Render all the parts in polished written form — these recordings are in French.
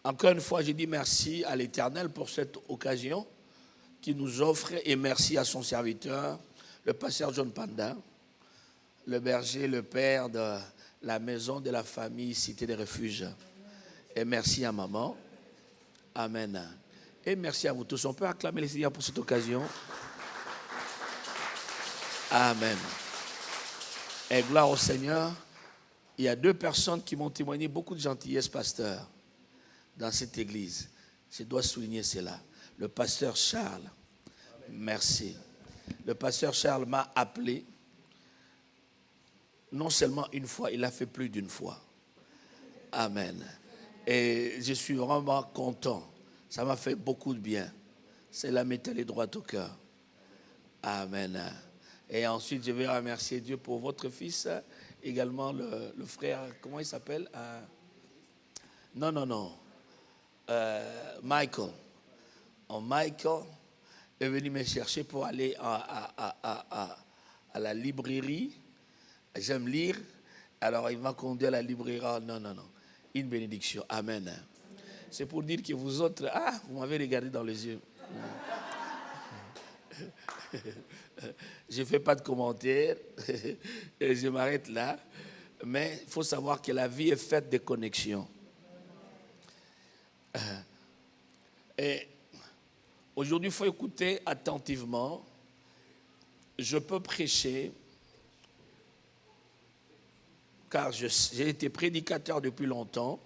Encore une fois, je dis merci à l'Éternel pour cette occasion qu'il nous offre et merci à son serviteur, le pasteur John Panda, le berger, le père de la maison de la famille Cité des Refuges. Et merci à maman. Amen. Et merci à vous tous. On peut acclamer le Seigneur pour cette occasion. Amen. Et gloire au Seigneur. Il y a 2 personnes qui m'ont témoigné beaucoup de gentillesse, pasteur, dans cette église. Je dois souligner cela. Le pasteur Charles. Merci. Le pasteur Charles m'a appelé. Non seulement une fois, il a fait plus d'une fois. Amen. Et je suis vraiment content. Ça m'a fait beaucoup de bien. Cela m'est allé droit au cœur. Amen. Et ensuite, je vais remercier Dieu pour votre fils, également le frère, comment il s'appelle? Non. Michael. Michael est venu me chercher pour aller à la librairie. J'aime lire. Alors, il m'a conduit à la librairie. Oh, non. Une bénédiction. Amen. C'est pour dire que vous autres, vous m'avez regardé dans les yeux. Je ne fais pas de commentaires. Je m'arrête là. Mais il faut savoir que la vie est faite de connexions. Et aujourd'hui, il faut écouter attentivement. Je peux prêcher, car j'ai été prédicateur depuis longtemps,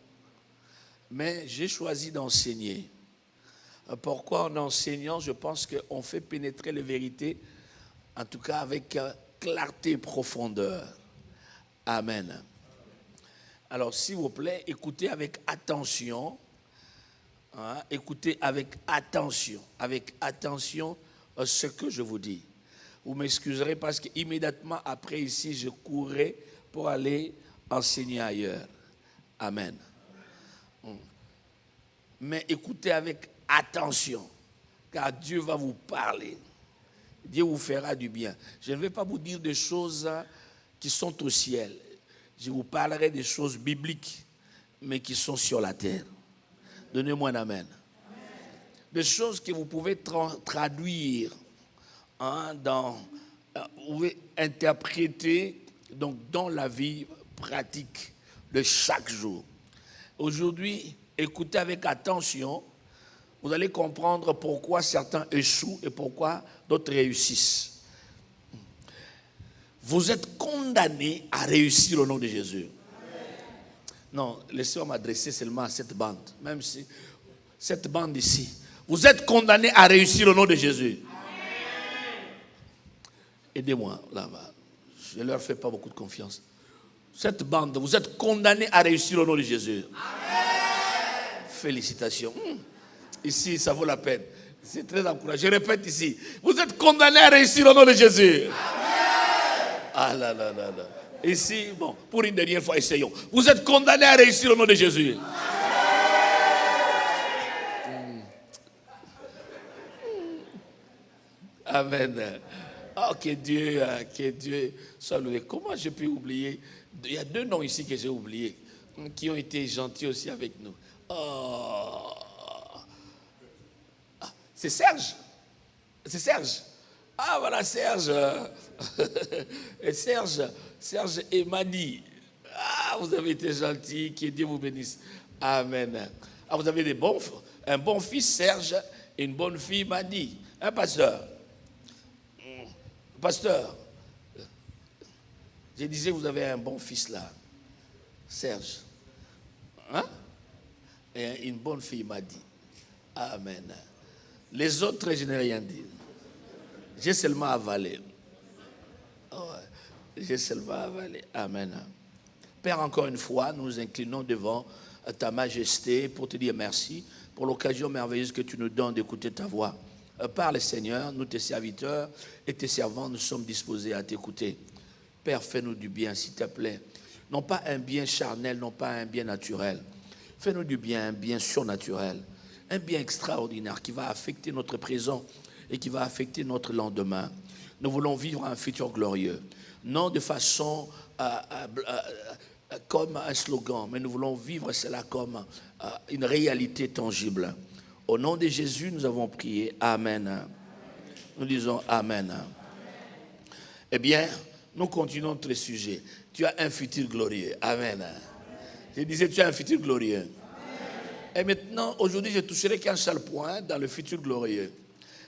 mais j'ai choisi d'enseigner. Pourquoi en enseignant, je pense qu'on fait pénétrer les vérités, en tout cas avec clarté et profondeur. Amen. Alors, s'il vous plaît, écoutez avec attention. Écoutez avec attention ce que je vous dis. Vous m'excuserez parce qu'immédiatement après ici, je courrai pour aller enseigner ailleurs. Amen. Mais écoutez avec attention, car Dieu va vous parler. Dieu vous fera du bien. Je ne vais pas vous dire des choses qui sont au ciel. Je vous parlerai des choses bibliques, mais qui sont sur la terre. Donnez-moi un amen. Des choses que vous pouvez traduire, vous pouvez interpréter donc, dans la vie pratique de chaque jour. Aujourd'hui, écoutez avec attention, vous allez comprendre pourquoi certains échouent et pourquoi d'autres réussissent. Vous êtes condamnés à réussir au nom de Jésus. Non, laissez-moi m'adresser seulement à cette bande, même si cette bande ici. Vous êtes condamnés à réussir au nom de Jésus. Aidez-moi là-bas. Je ne leur fais pas beaucoup de confiance. Cette bande, vous êtes condamnés à réussir au nom de Jésus. Amen. Félicitations. Ici, ça vaut la peine. C'est très encourageant. Je répète ici. Vous êtes condamnés à réussir au nom de Jésus. Amen. Ah là. Ici, bon, pour une dernière fois, essayons. Vous êtes condamnés à réussir au nom de Jésus. Amen. Oh, que Dieu soit loué. Comment je peux oublier? Il y a 2 noms ici que j'ai oubliés, qui ont été gentils aussi avec nous. Oh. C'est Serge. C'est Serge. Ah, voilà, Serge. Et Serge et Madi. Ah, vous avez été gentils. Que Dieu vous bénisse. Amen. Ah, vous avez un bon fils, Serge, et une bonne fille, Madi. Hein, pasteur? Pasteur, je disais, vous avez un bon fils là, Serge. Hein? Et une bonne fille, Madi. Amen. Les autres, je n'ai rien dit. J'ai seulement avalé. J'ai seulement avalé. Amen. Père, encore une fois, nous nous inclinons devant ta majesté pour te dire merci pour l'occasion merveilleuse que tu nous donnes d'écouter ta voix. Parle, Seigneur, nous tes serviteurs et tes servants, nous sommes disposés à t'écouter. Père, fais-nous du bien, s'il te plaît. Non pas un bien charnel, non pas un bien naturel. Fais-nous du bien, un bien surnaturel. Un bien extraordinaire qui va affecter notre présent et qui va affecter notre lendemain. Nous voulons vivre un futur glorieux. non de façon comme un slogan, mais nous voulons vivre cela comme une réalité tangible. Au nom de Jésus, nous avons prié. Amen. Nous disons Amen. Eh bien, nous continuons notre sujet. Tu as un futur glorieux. Amen. Je disais, tu as un futur glorieux. Et maintenant, aujourd'hui, je ne toucherai qu'un seul point dans le futur glorieux.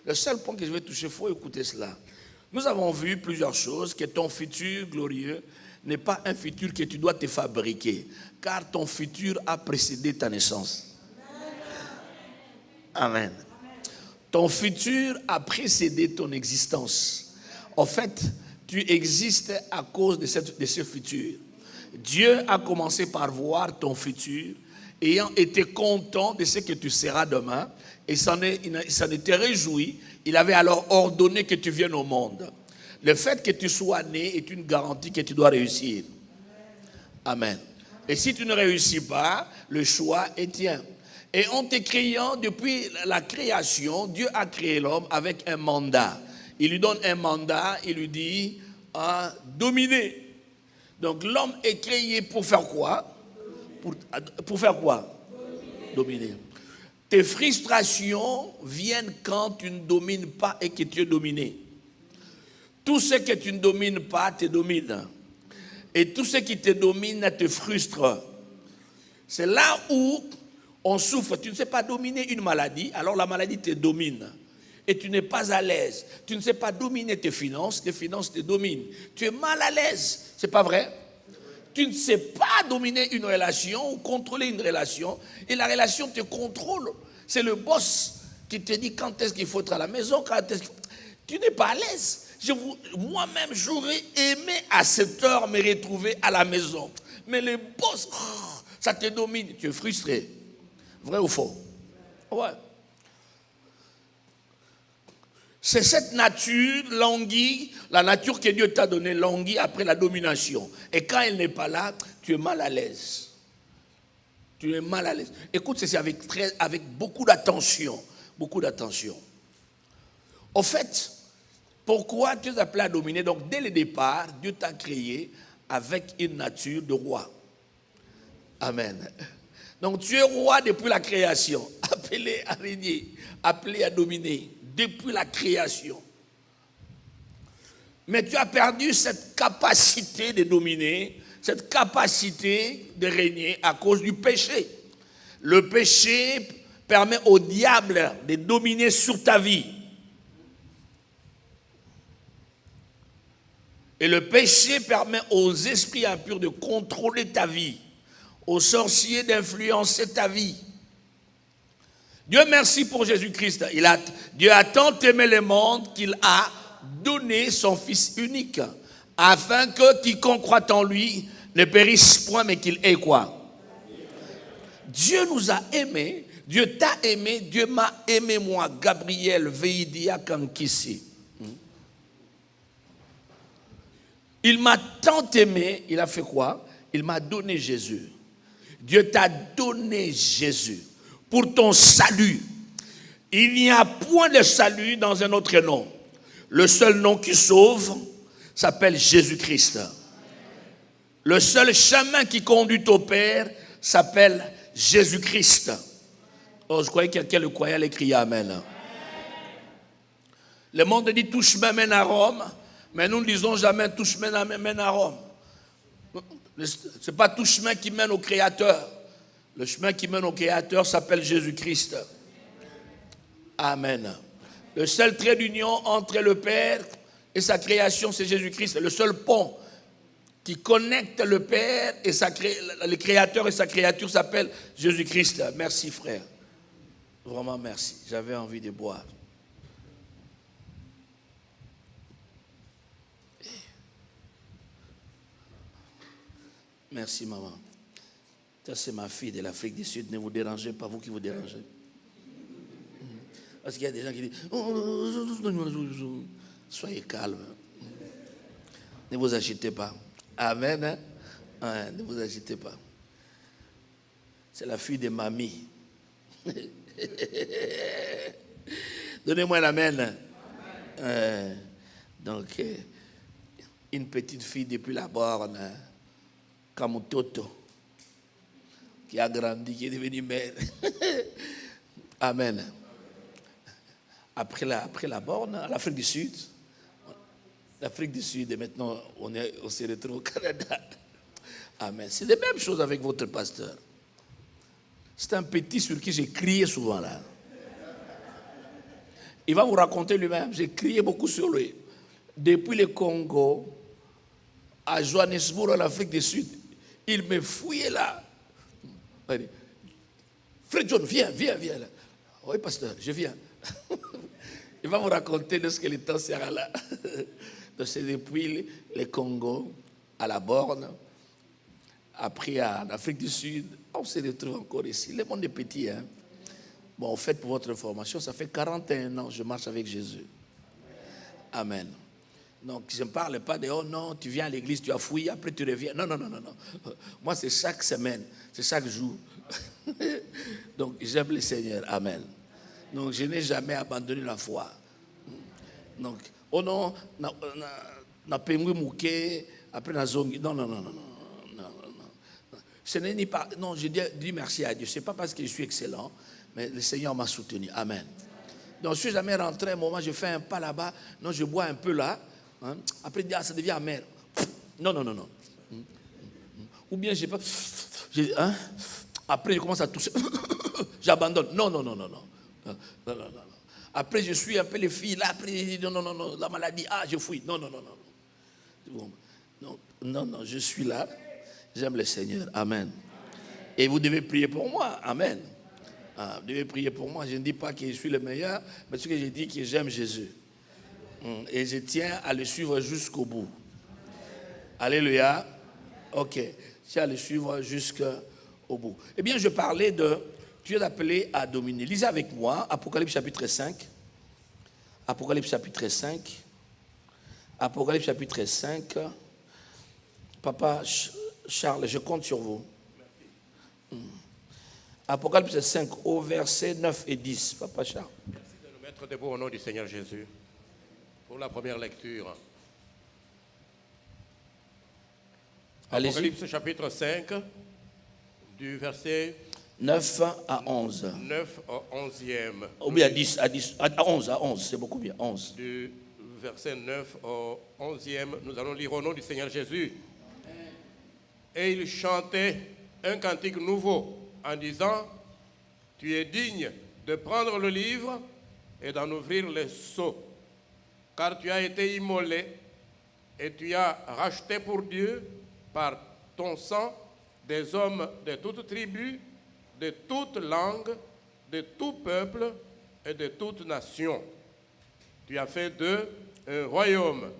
Le seul point que je vais toucher, il faut écouter cela. Nous avons vu plusieurs choses, que ton futur glorieux n'est pas un futur que tu dois te fabriquer, car ton futur a précédé ta naissance. Amen. Ton futur a précédé ton existence. En fait, tu existes à cause de ce futur. Dieu a commencé par voir ton futur, ayant été content de ce que tu seras demain, et il s'en était réjoui. Il avait alors ordonné que tu viennes au monde. Le fait que tu sois né est une garantie que tu dois réussir. Amen. Et si tu ne réussis pas, le choix est tien. Et en te créant, depuis la création, Dieu a créé l'homme avec un mandat. Il lui donne un mandat, il lui dit dominer. Donc l'homme est créé pour faire quoi? Pour faire quoi? Dominer. Tes frustrations viennent quand tu ne domines pas et que tu es dominé. Tout ce que tu ne domines pas te domine. Et tout ce qui te domine te frustre. C'est là où on souffre. Tu ne sais pas dominer une maladie, alors la maladie te domine. Et tu n'es pas à l'aise. Tu ne sais pas dominer tes finances te dominent. Tu es mal à l'aise. C'est pas vrai? Tu ne sais pas dominer une relation ou contrôler une relation, et la relation te contrôle. C'est le boss qui te dit quand est-ce qu'il faut être à la maison, tu n'es pas à l'aise. Moi-même, j'aurais aimé à cette heure me retrouver à la maison. Mais le boss, ça te domine, tu es frustré. Vrai ou faux? Ouais. C'est cette nature languie, la nature que Dieu t'a donnée languie après la domination. Et quand elle n'est pas là, tu es mal à l'aise. Tu es mal à l'aise. Écoute, c'est avec beaucoup d'attention. Beaucoup d'attention. Au fait, pourquoi Dieu t'a appelé à dominer? Donc, dès le départ, Dieu t'a créé avec une nature de roi. Amen. Donc, tu es roi depuis la création. Appelé à régner, appelé à dominer. Depuis la création. Mais tu as perdu cette capacité de dominer, cette capacité de régner à cause du péché. Le péché permet au diable de dominer sur ta vie. Et le péché permet aux esprits impurs de contrôler ta vie, aux sorciers d'influencer ta vie. Dieu merci pour Jésus-Christ. Dieu a tant aimé le monde qu'il a donné son Fils unique, afin que quiconque croit en lui ne périsse point, mais qu'il ait quoi? Dieu nous a aimés, Dieu t'a aimé, Dieu m'a aimé moi, Gabriel Veidia Kankisi. Il m'a tant aimé, il a fait quoi? Il m'a donné Jésus. Dieu t'a donné Jésus. Pour ton salut. Il n'y a point de salut dans un autre nom. Le seul nom qui sauve s'appelle Jésus-Christ. Le seul chemin qui conduit au Père s'appelle Jésus-Christ. Oh, je croyais que quelqu'un le croyait, elle criait Amen. Le monde dit tout chemin mène à Rome, mais nous ne disons jamais tout chemin mène à Rome. Ce n'est pas tout chemin qui mène au Créateur. Le chemin qui mène au Créateur s'appelle Jésus-Christ. Amen. Le seul trait d'union entre le Père et sa création, c'est Jésus-Christ. Le seul pont qui connecte le Père et le Créateur et sa créature s'appelle Jésus-Christ. Merci frère. Vraiment merci. J'avais envie de boire. Merci maman. Ça, c'est ma fille de l'Afrique du Sud. Ne vous dérangez pas, vous qui vous dérangez. Parce qu'il y a des gens qui disent soyez calme. Ne vous agitez pas. Amen. Hein? Ne vous agitez pas. C'est la fille de mamie. Donnez-moi un amen. Donc, une petite fille depuis la borne, Kamutoto, qui a grandi, qui est devenue mère. Amen. Après la borne, l'Afrique du Sud. L'Afrique du Sud, et maintenant, on se retrouve au Canada. Amen. C'est les mêmes choses avec votre pasteur. C'est un petit sur qui j'ai crié souvent là. Il va vous raconter lui-même. J'ai crié beaucoup sur lui. Depuis le Congo à Johannesburg, en Afrique du Sud, il me fouillait là. Frère John, viens là. Oui, pasteur, je viens. Il va vous raconter de ce que le temps sera là. Donc c'est depuis le Congo à la borne, après en Afrique du Sud, on se retrouve encore ici. Le monde est petit, hein. Bon, en fait, pour votre information, ça fait 41 ans que je marche avec Jésus. Amen. Donc, je ne parle pas de « oh non, tu viens à l'église, tu as fouillé, après tu reviens ». Non. Moi, c'est chaque semaine, c'est chaque jour. Donc, j'aime le Seigneur. Amen. Donc, je n'ai jamais abandonné la foi. Donc, oh non, na pengui mouké, après na zongi. Non. Ce n'est ni pas. Non, je dis merci à Dieu. Ce n'est pas parce que je suis excellent, mais le Seigneur m'a soutenu. Amen. Donc, je ne suis jamais rentré un moment, je fais un pas là-bas. Non, je bois un peu là. Hein? Après, ça devient amer. Non. Ou bien, j'ai pas. Hein? Après, je commence à tousser. J'abandonne. Non. Après, je suis un peu les filles. Là, après, non. La maladie, je fouille. Non. Non, je suis là. J'aime le Seigneur. Amen. Et vous devez prier pour moi. Amen. Vous devez prier pour moi. Je ne dis pas que je suis le meilleur, mais ce que je dis, que j'aime Jésus. Et je tiens à le suivre jusqu'au bout. Alléluia. Ok. Je tiens à le suivre jusqu'au bout. Eh bien, je parlais de... Tu es appelé à dominer. Lisez avec moi Apocalypse chapitre 5. Apocalypse chapitre 5. Apocalypse chapitre 5. Papa Charles, je compte sur vous. Apocalypse 5 au verset 9 et 10. Papa Charles. Merci de nous mettre debout au nom du Seigneur Jésus. Pour la première lecture. Allez-y. Apocalypse chapitre 5, du verset 9 à 11. 9 au 11e. Ou bien à 11, c'est beaucoup bien, 11. Du verset 9 au 11e, nous allons lire au nom du Seigneur Jésus. Et il chantait un cantique nouveau en disant, tu es digne de prendre le livre et d'en ouvrir les sceaux, car tu as été immolé et tu as racheté pour Dieu par ton sang des hommes de toute tribu, de toute langue, de tout peuple et de toute nation. Tu as fait d'eux un royaume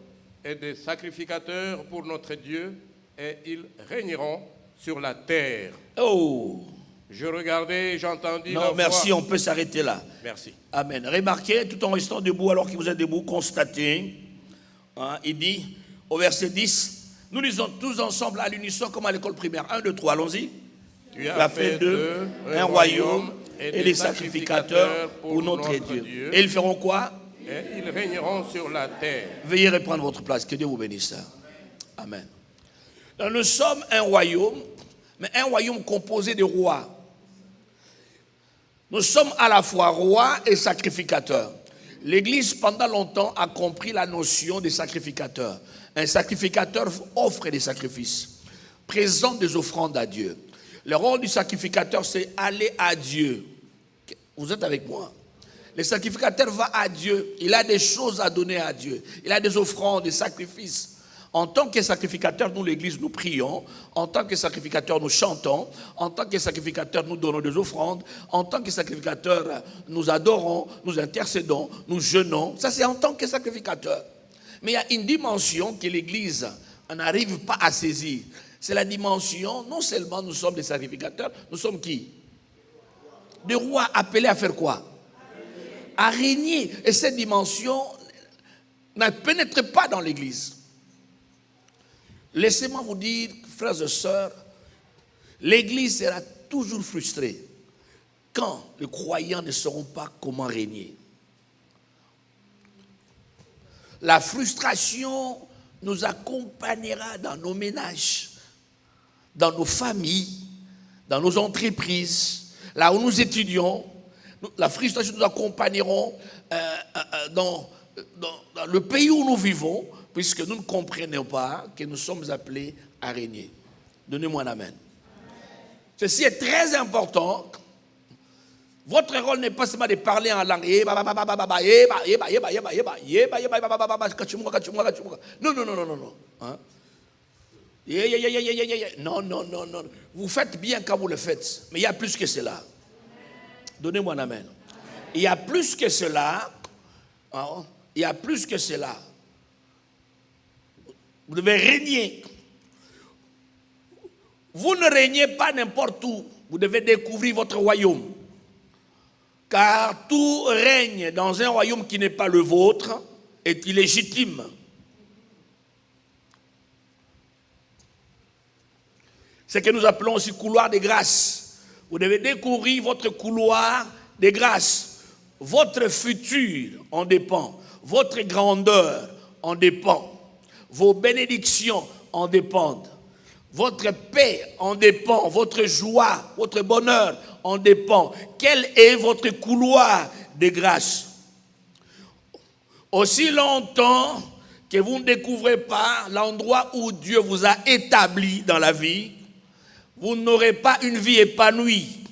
et des sacrificateurs pour notre Dieu, et ils régneront sur la terre. Oh! Je regardais et j'entendis la Non, merci, voix. on peut s'arrêter là. Merci. Amen. Remarquez, tout en restant debout, alors que vous êtes debout, constatez, hein, il dit, au verset 10, nous lisons tous ensemble à l'unisson comme à l'école primaire. 1, 2, 3, allons-y. Tu as fait d'eux un royaume et des sacrificateurs pour notre Dieu. Et ils feront quoi? Et ils régneront sur la terre. Veuillez reprendre votre place. Que Dieu vous bénisse. Amen. Donc, nous sommes un royaume, mais un royaume composé de rois. Nous sommes à la fois rois et sacrificateurs. L'Église, pendant longtemps, a compris la notion des sacrificateurs. Un sacrificateur offre des sacrifices, présente des offrandes à Dieu. Le rôle du sacrificateur, c'est aller à Dieu. Vous êtes avec moi? Le sacrificateur va à Dieu. Il a des choses à donner à Dieu. Il a des offrandes, des sacrifices. En tant que sacrificateur, nous, l'Église, nous prions. En tant que sacrificateur, nous chantons. En tant que sacrificateur, nous donnons des offrandes. En tant que sacrificateur, nous adorons, nous intercédons, nous jeûnons. Ça, c'est en tant que sacrificateur. Mais il y a une dimension que l'Église n'arrive pas à saisir. C'est la dimension, non seulement nous sommes des sacrificateurs, nous sommes qui? Des rois appelés à faire quoi? À régner. Et cette dimension ne pénètre pas dans l'Église. Laissez-moi vous dire, frères et sœurs, l'Église sera toujours frustrée quand les croyants ne sauront pas comment régner. La frustration nous accompagnera dans nos ménages, dans nos familles, dans nos entreprises, là où nous étudions. La frustration nous accompagneront dans le pays où nous vivons, puisque nous ne comprenons pas que nous sommes appelés à régner. Donnez-moi un amen. Ceci est très important. Votre rôle n'est pas seulement de parler en langue. Non, non, non, non, non, non. Hein? Non, non, non, non. Vous faites bien quand vous le faites, mais il y a plus que cela. Donnez-moi un amen. Il y a plus que cela. Hein? Il y a plus que cela. Vous devez régner. Vous ne régnez pas n'importe où. Vous devez découvrir votre royaume. Car tout règne dans un royaume qui n'est pas le vôtre est illégitime. C'est ce que nous appelons aussi couloir des grâces. Vous devez découvrir votre couloir des grâces. Votre futur en dépend. Votre grandeur en dépend. Vos bénédictions en dépendent. Votre paix en dépend. Votre joie, votre bonheur en dépend. Quel est votre couloir des grâces? Aussi longtemps que vous ne découvrez pas l'endroit où Dieu vous a établi dans la vie, vous n'aurez pas une vie épanouie.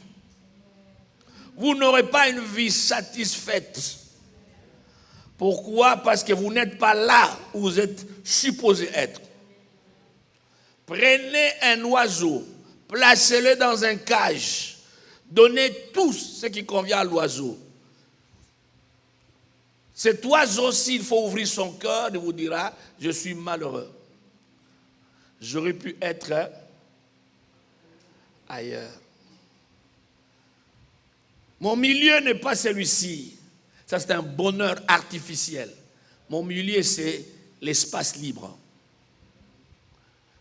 Vous n'aurez pas une vie satisfaite. Pourquoi? Parce que vous n'êtes pas là où vous êtes supposé être. Prenez un oiseau, placez-le dans un cage, donnez tout ce qui convient à l'oiseau. Cet oiseau, s'il faut ouvrir son cœur, il vous dira, je suis malheureux. J'aurais pu être ailleurs. Mon milieu n'est pas celui-ci. Ça, c'est un bonheur artificiel. Mon milieu, c'est l'espace libre.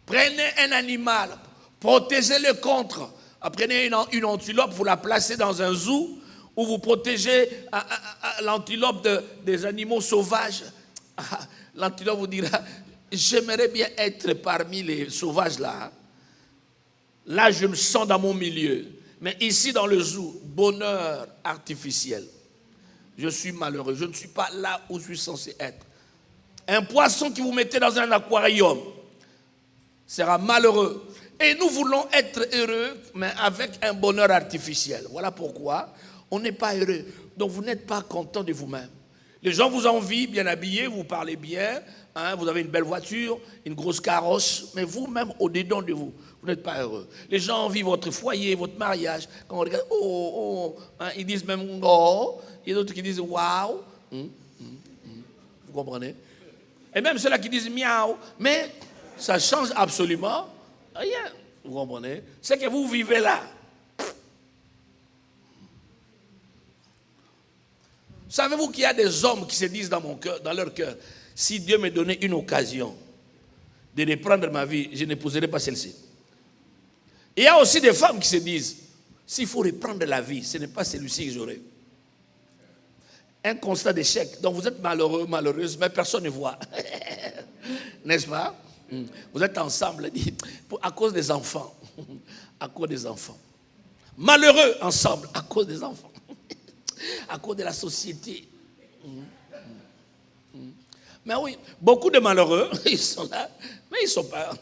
Prenez un animal, protégez-le contre. Prenez une antilope, vous la placez dans un zoo où vous protégez l'antilope des animaux sauvages. L'antilope vous dira, j'aimerais bien être parmi les sauvages là. Là, je me sens dans mon milieu. Mais ici, dans le zoo, bonheur artificiel. Je suis malheureux. Je ne suis pas là où je suis censé être. Un poisson que vous mettez dans un aquarium sera malheureux. Et nous voulons être heureux, mais avec un bonheur artificiel. Voilà pourquoi on n'est pas heureux. Donc vous n'êtes pas content de vous-même. Les gens vous envient, bien habillés, vous parlez bien, hein, vous avez une belle voiture, une grosse carrosse, mais vous-même, au-dedans de vous, vous n'êtes pas heureux. Les gens envient votre foyer, votre mariage. Quand on regarde, oh, hein, ils disent même oh, il y a d'autres qui disent waouh. Vous comprenez? Et même ceux-là qui disent miaou, mais ça change absolument rien. Vous comprenez? C'est que vous vivez là. Savez-vous qu'il y a des hommes qui se disent dans leur cœur, si Dieu me donnait une occasion de reprendre ma vie, je n'épouserai pas celle-ci. Il y a aussi des femmes qui se disent, s'il faut reprendre la vie, ce n'est pas celui-ci que j'aurai. Un constat d'échec. Donc vous êtes malheureux, malheureuse, mais personne ne voit. N'est-ce pas? Vous êtes ensemble, à cause des enfants. À cause des enfants. Malheureux ensemble, à cause des enfants. À cause de la société. Mais oui, beaucoup de malheureux, ils sont là, mais ils ne sont pas.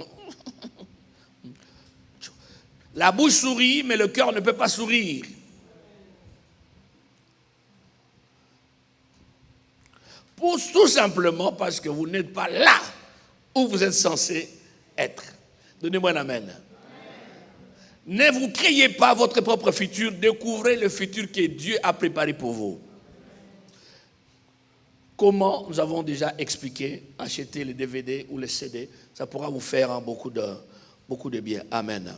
La bouche sourit, mais le cœur ne peut pas sourire. Tout simplement parce que vous n'êtes pas là où vous êtes censé être. Donnez-moi un amen. Ne vous créez pas votre propre futur, découvrez le futur que Dieu a préparé pour vous. Comment nous avons déjà expliqué, acheter les DVD ou les CD, ça pourra vous faire beaucoup de bien. Amen.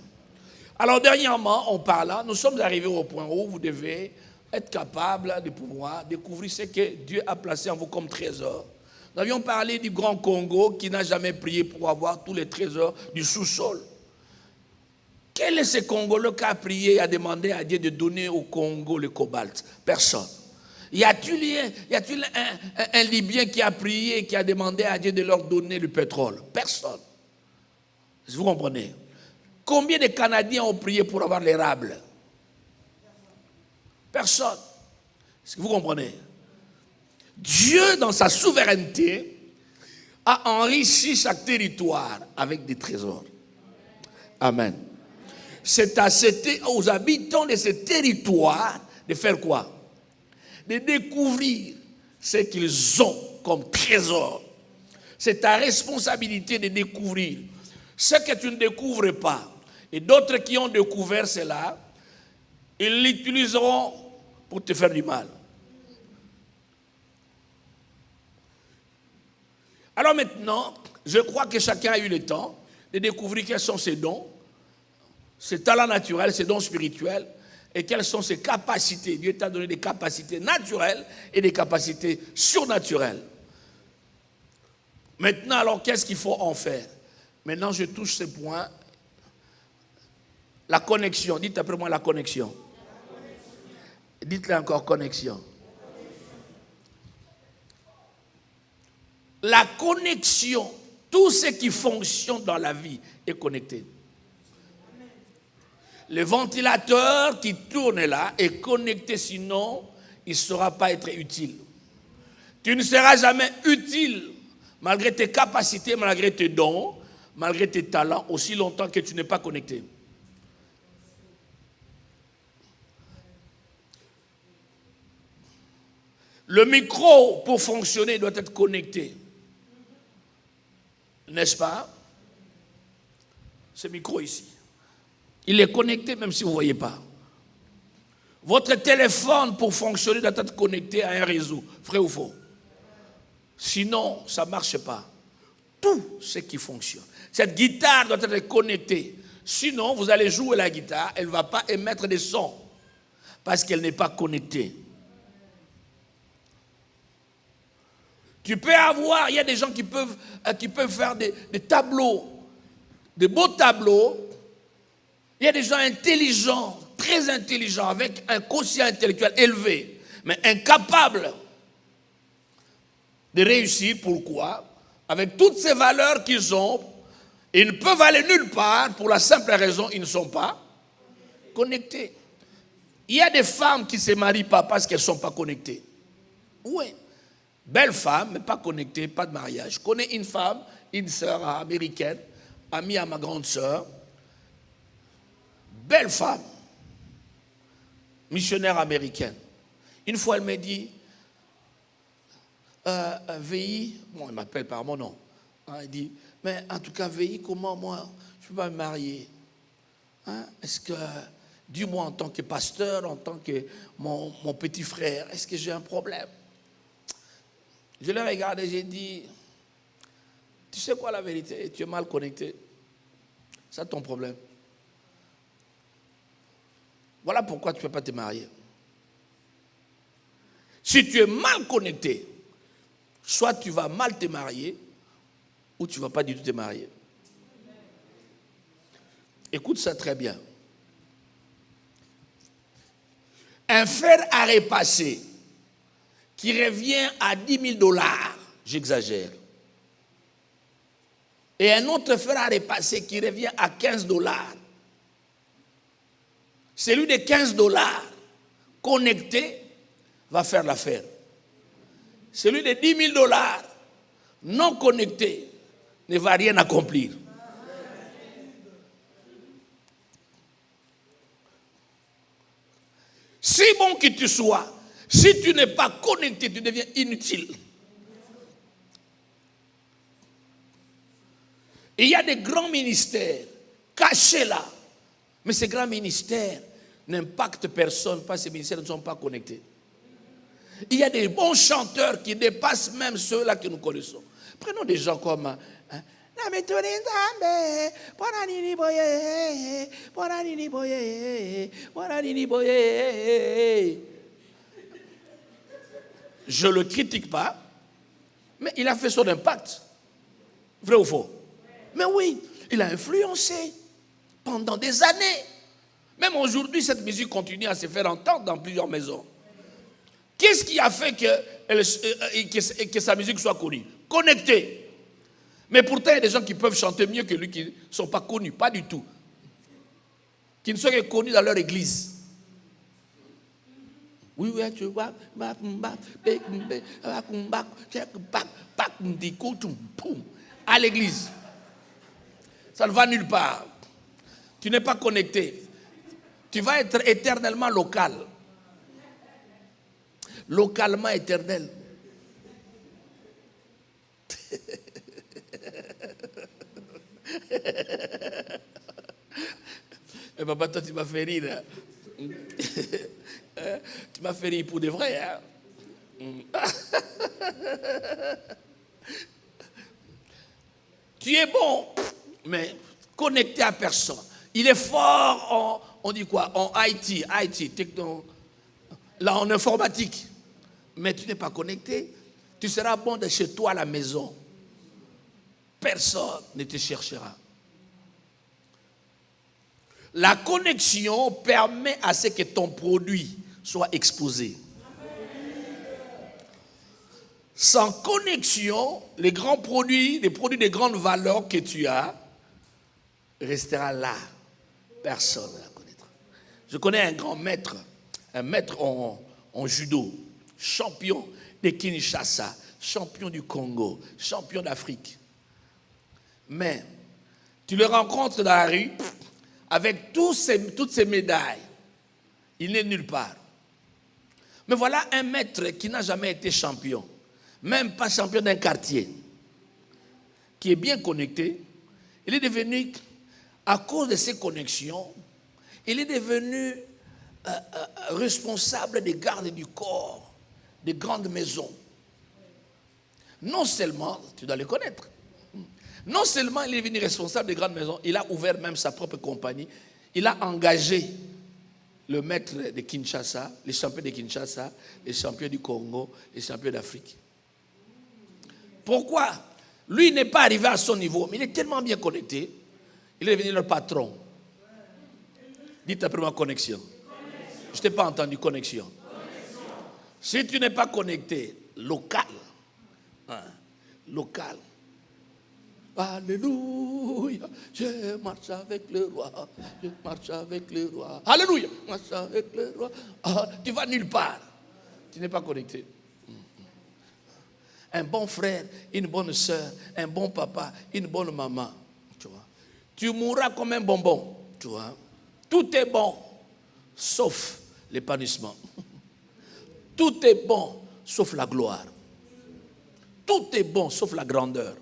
Alors dernièrement, on parla, nous sommes arrivés au point où vous devez être capable de pouvoir découvrir ce que Dieu a placé en vous comme trésor. Nous avions parlé du grand Congo qui n'a jamais prié pour avoir tous les trésors du sous-sol. Quel est ce Congolais qui a prié et a demandé à Dieu de donner au Congo le cobalt? Personne. Y a-t-il un Libyen qui a prié et qui a demandé à Dieu de leur donner le pétrole? Personne. Vous comprenez? Combien de Canadiens ont prié pour avoir l'érable? Personne. Est-ce que vous comprenez? Dieu, dans sa souveraineté, a enrichi chaque territoire avec des trésors. Amen. C'est aux habitants de ce territoire de faire quoi? De découvrir ce qu'ils ont comme trésor. C'est ta responsabilité de découvrir ce que tu ne découvres pas. Et d'autres qui ont découvert cela, ils l'utiliseront pour te faire du mal. Alors maintenant, je crois que chacun a eu le temps de découvrir quels sont ses dons, ses talents naturels, ses dons spirituels, et quelles sont ses capacités. Dieu t'a donné des capacités naturelles et des capacités surnaturelles. Maintenant, alors, qu'est-ce qu'il faut en faire? Maintenant, je touche ce point. La connexion. Dites après moi la connexion. Dites-le encore, connexion. La connexion, tout ce qui fonctionne dans la vie est connecté. Le ventilateur qui tourne là est connecté, sinon il ne saura pas être utile. Tu ne seras jamais utile, malgré tes capacités, malgré tes dons, malgré tes talents, aussi longtemps que tu n'es pas connecté. Le micro, pour fonctionner, doit être connecté. N'est-ce pas? Ce micro ici. Il est connecté même si vous ne voyez pas. Votre téléphone, pour fonctionner, doit être connecté à un réseau. Vrai ou faux? Sinon, ça ne marche pas. Tout ce qui fonctionne. Cette guitare doit être connectée. Sinon, vous allez jouer la guitare, elle ne va pas émettre des sons. Parce qu'elle n'est pas connectée. Tu peux avoir, il y a des gens qui peuvent faire des tableaux, de beaux tableaux. Il y a des gens intelligents, très intelligents, avec un quotient intellectuel élevé, mais incapables de réussir. Pourquoi? Avec toutes ces valeurs qu'ils ont, ils ne peuvent aller nulle part pour la simple raison qu'ils ne sont pas connectés. Il y a des femmes qui ne se marient pas parce qu'elles ne sont pas connectées. Oui. Belle femme, mais pas connectée, pas de mariage. Je connais une femme, une sœur américaine, amie à ma grande sœur. Belle femme, missionnaire américaine. Une fois, elle m'a dit, VI, bon, elle m'appelle par mon nom. Elle dit, mais en tout cas, VI, comment moi, je ne peux pas me marier? Est-ce que, dis-moi en tant que pasteur, en tant que mon petit frère, est-ce que j'ai un problème? Je l'ai regardé, j'ai dit, tu sais quoi la vérité? Tu es mal connecté. C'est ton problème. Voilà pourquoi tu ne peux pas te marier. Si tu es mal connecté, soit tu vas mal te marier, ou tu ne vas pas du tout te marier. Écoute ça très bien. Un fer à repasser qui revient à 10 000 $, j'exagère. Et un autre fer à repasser qui revient à 15 $. Celui de 15 $ connecté va faire l'affaire. Celui de 10 000 $ non connecté ne va rien accomplir. Si bon que tu sois, si tu n'es pas connecté, tu deviens inutile. Et il y a des grands ministères cachés là. Mais ces grands ministères n'impactent personne parce que ces ministères ne sont pas connectés. Il y a des bons chanteurs qui dépassent même ceux-là que nous connaissons. Prenons des gens comme... Je ne le critique pas, mais il a fait son impact. Vrai ou faux? Mais oui, il a influencé pendant des années. Même aujourd'hui, cette musique continue à se faire entendre dans plusieurs maisons. Qu'est-ce qui a fait que sa musique soit connue? Connectée. Mais pourtant, il y a des gens qui peuvent chanter mieux que lui, qui ne sont pas connus, pas du tout. Qui ne sont que connus dans leur église. Oui, tu vois, à l'église. Ça ne va nulle part. Tu n'es pas connecté. Tu vas être éternellement local. Localement éternel. Mais papa, toi, tu m'as fait rire. Tu m'as fait rire pour de vrai. Hein? Tu es bon, mais connecté à personne. Il est fort on dit quoi? En IT, techno, là en informatique. Mais tu n'es pas connecté. Tu seras bon de chez toi à la maison. Personne ne te cherchera. La connexion permet à ce que ton produit soit exposé. Sans connexion, les grands produits, les produits de grande valeur que tu as, restera là. Personne ne la connaîtra. Je connais un grand maître, en judo, champion de Kinshasa, champion du Congo, champion d'Afrique. Mais tu le rencontres dans la rue avec toutes ces médailles. Il n'est nulle part. Mais voilà un maître qui n'a jamais été champion, même pas champion d'un quartier, qui est bien connecté. Il est devenu, à cause de ses connexions, il est devenu responsable des gardes du corps, des grandes maisons. Non seulement, tu dois les connaître, non seulement il est devenu responsable des grandes maisons, il a ouvert même sa propre compagnie, il a engagé le maître de Kinshasa, les champions de Kinshasa, les champions du Congo, les champions d'Afrique. Pourquoi? Lui n'est pas arrivé à son niveau, mais il est tellement bien connecté, il est devenu leur patron. Dites après moi connexion. Je ne t'ai pas entendu connexion. Si tu n'es pas connecté, local, local. Alléluia, je marche avec le roi, je marche avec le roi. Alléluia, je marche avec le roi. Tu vas nulle part. Tu n'es pas connecté. Un bon frère, une bonne soeur, un bon papa, une bonne maman. Tu vois. Tu mourras comme un bonbon. Tu vois. Tout est bon, sauf l'épanouissement. Tout est bon, sauf la gloire. Tout est bon, sauf la grandeur.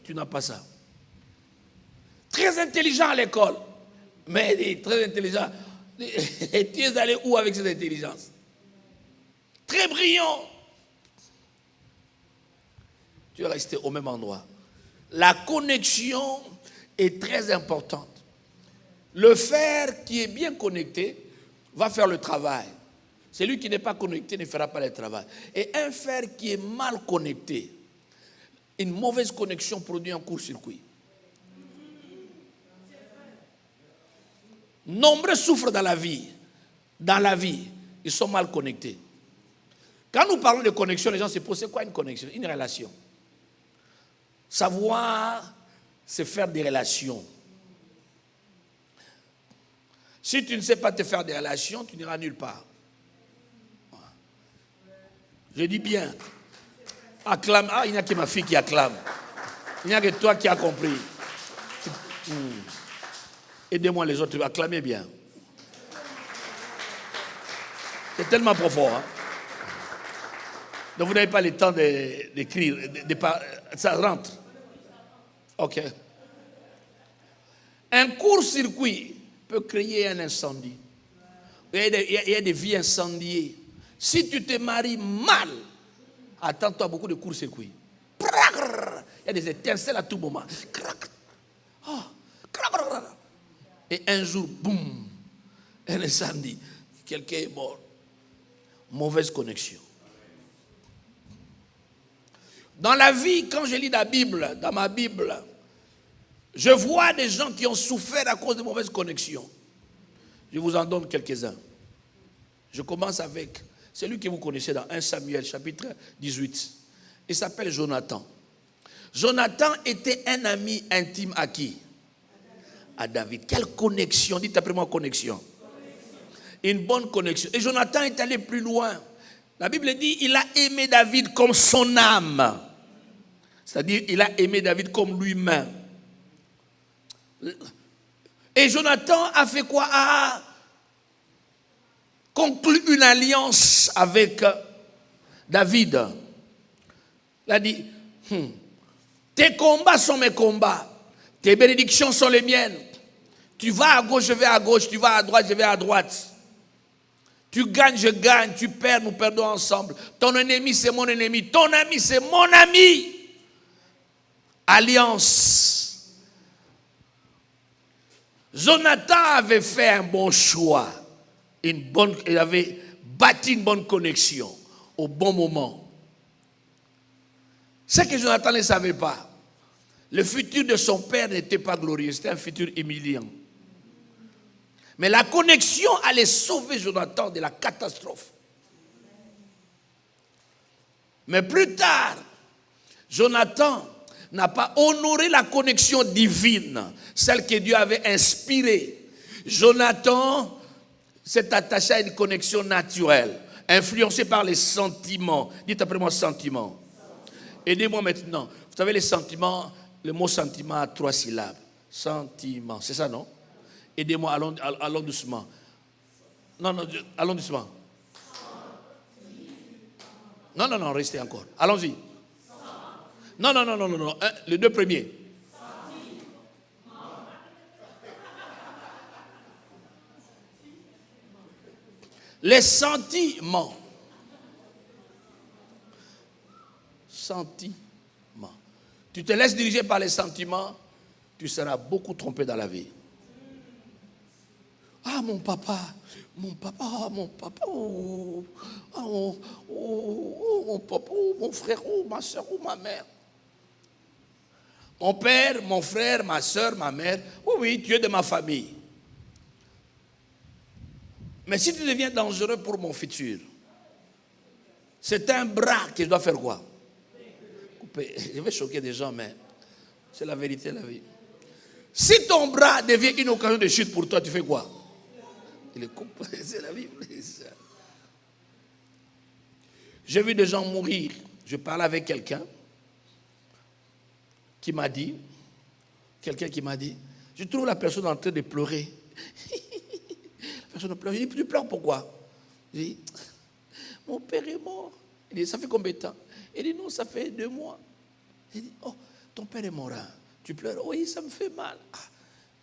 Tu n'as pas ça. Très intelligent à l'école, mais très intelligent. Et tu es allé où avec cette intelligence? Très brillant. Tu es resté au même endroit. La connexion est très importante. Le fer qui est bien connecté va faire le travail. Celui qui n'est pas connecté ne fera pas le travail. Et un fer qui est mal connecté, une mauvaise connexion produit un court-circuit. Nombreux souffrent dans la vie. Dans la vie, ils sont mal connectés. Quand nous parlons de connexion, les gens se posent, c'est quoi une connexion? Une relation. Savoir, c'est faire des relations. Si tu ne sais pas te faire des relations, tu n'iras nulle part. Je dis bien. Acclame. Ah, il n'y a que ma fille qui acclame. Il n'y a que toi qui as compris. Aidez-moi les autres, acclamez bien. C'est tellement profond. Hein? Donc vous n'avez pas le temps d'écrire. Ça rentre. Ok. Un court-circuit peut créer un incendie. Il y a des vies incendiées. Si tu te maries mal, attends-toi beaucoup de court-circuits. Il y a des étincelles à tout moment. Et un jour, boum, un incendie. Quelqu'un est mort. Mauvaise connexion. Dans la vie, quand je lis la Bible, dans ma Bible, je vois des gens qui ont souffert à cause de mauvaises connexions. Je vous en donne quelques-uns. Je commence avec C'est lui que vous connaissez dans 1 Samuel chapitre 18. Il s'appelle Jonathan. Jonathan était un ami intime à qui? À David. Quelle connexion? Dites après moi connexion. Une bonne connexion. Et Jonathan est allé plus loin. La Bible dit il a aimé David comme son âme. C'est-à-dire il a aimé David comme lui-même. Et Jonathan a fait quoi? A conclu une alliance avec David. Il a dit, tes combats sont mes combats, tes bénédictions sont les miennes. Tu vas à gauche, je vais à gauche, tu vas à droite, je vais à droite. Tu gagnes, je gagne, tu perds, nous perdons ensemble. Ton ennemi, c'est mon ennemi, ton ami, c'est mon ami. Alliance. Jonathan avait fait un bon choix. Il avait bâti une bonne connexion au bon moment. Ce que Jonathan ne savait pas, le futur de son père n'était pas glorieux, c'était un futur humiliant. Mais la connexion allait sauver Jonathan de la catastrophe. Mais plus tard, Jonathan n'a pas honoré la connexion divine, celle que Dieu avait inspirée. Jonathan s'est attaché à une connexion naturelle, influencée par les sentiments. Dites après moi sentiments. Aidez-moi maintenant. Vous savez les sentiments, le mot sentiment a 3 syllabes. Sentiment, c'est ça non? Aidez-moi, allons doucement. Non, allons doucement. Non, restez encore. Allons-y. Non. Les 2 premiers. Les sentiments. Sentiments. Tu te laisses diriger par les sentiments, tu seras beaucoup trompé dans la vie. Ah, mon papa, mon papa, mon papa, mon frère, ma soeur, ma mère. Mon père, mon frère, ma soeur, ma mère. Oui, tu es de ma famille. Mais si tu deviens dangereux pour mon futur, c'est un bras que je dois faire quoi? Couper. Je vais choquer des gens, mais c'est la vérité, la vie. Si ton bras devient une occasion de chute pour toi, tu fais quoi? Il est coupé, c'est la vie. J'ai vu des gens mourir. Je parlais avec quelqu'un qui m'a dit, je trouve la personne en train de pleurer. La personne pleure. Je dis, tu pleures pourquoi? Je dis, mon père est mort. Il dit, ça fait combien de temps? Il dit, non, ça fait 2 mois. Je dis, oh, ton père est mort. Hein? Tu pleures? Oui, ça me fait mal. Ah,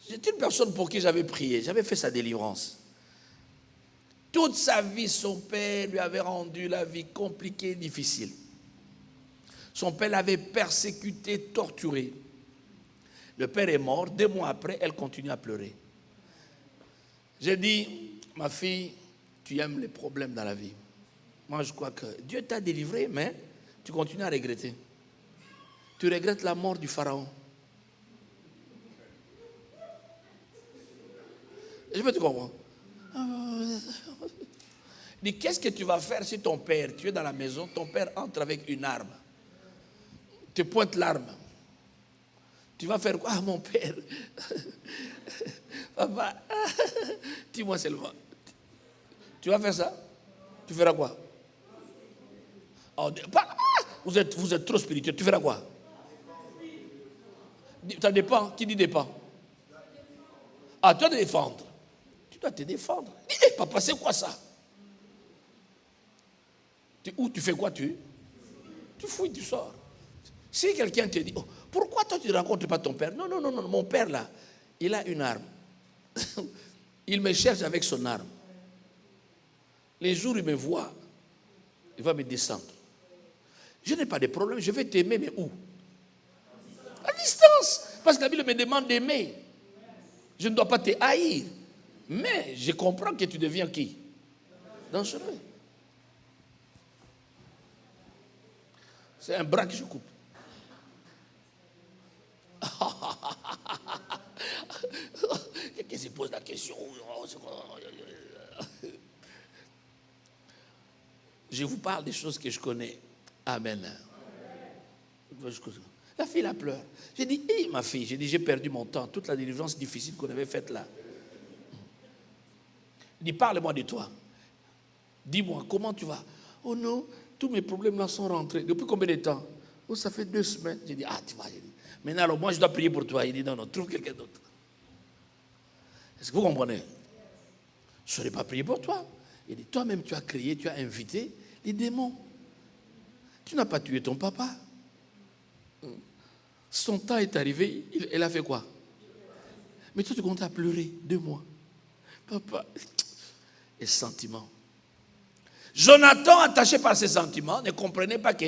j'étais une personne pour qui j'avais prié, j'avais fait sa délivrance. Toute sa vie, son père lui avait rendu la vie compliquée, difficile. Son père l'avait persécuté, torturé. Le père est mort. 2 mois après, elle continue à pleurer. J'ai dit, ma fille, tu aimes les problèmes dans la vie. Moi, je crois que Dieu t'a délivré, mais tu continues à regretter. Tu regrettes la mort du pharaon. Je peux te comprendre. Dis, qu'est-ce que tu vas faire si ton père, tu es dans la maison, ton père entre avec une arme, te pointe l'arme. Tu vas faire quoi? Ah, mon père. Papa, dis-moi seulement. Tu vas faire ça? Tu feras quoi? Oh, vous êtes trop spirituel. Tu feras quoi? Ça dépend. Qui dit dépend? Ah, tu dois te défendre. Tu dois te défendre. Dis, hey, papa, c'est quoi ça? Ou tu fais quoi? Tu fouilles, tu sors. Si quelqu'un te dit, oh, pourquoi toi tu ne rencontres pas ton père? Non, mon père là, il a une arme. Il me cherche avec son arme. Les jours où il me voit, il va me descendre. Je n'ai pas de problème, je vais t'aimer, mais où? À distance. Parce que la Bible me demande d'aimer. Je ne dois pas te haïr. Mais je comprends que tu deviens qui? Dangereux. C'est un bras que je coupe. Quelqu'un se pose la question. Je vous parle des choses que je connais. Amen. La fille, elle pleure. J'ai dit, hé, ma fille, j'ai perdu mon temps. Toute la délivrance difficile qu'on avait faite là. Il dit, parle-moi de toi. Dis-moi, comment tu vas? Oh non, tous mes problèmes là sont rentrés. Depuis combien de temps? Oh, ça fait 2 semaines. J'ai dit, ah, tu vois. Maintenant, alors, moi, je dois prier pour toi. Il dit, non, non, trouve quelqu'un d'autre. Est-ce que vous comprenez? Je ne saurais pas prier pour toi. Il dit, toi-même, tu as créé, tu as invité les démons. Tu n'as pas tué ton papa. Son temps est arrivé, elle a fait quoi? Mais toi, tu comptes à pleurer 2 mois. Papa, et sentiments. Jonathan, attaché par ses sentiments, ne comprenait pas que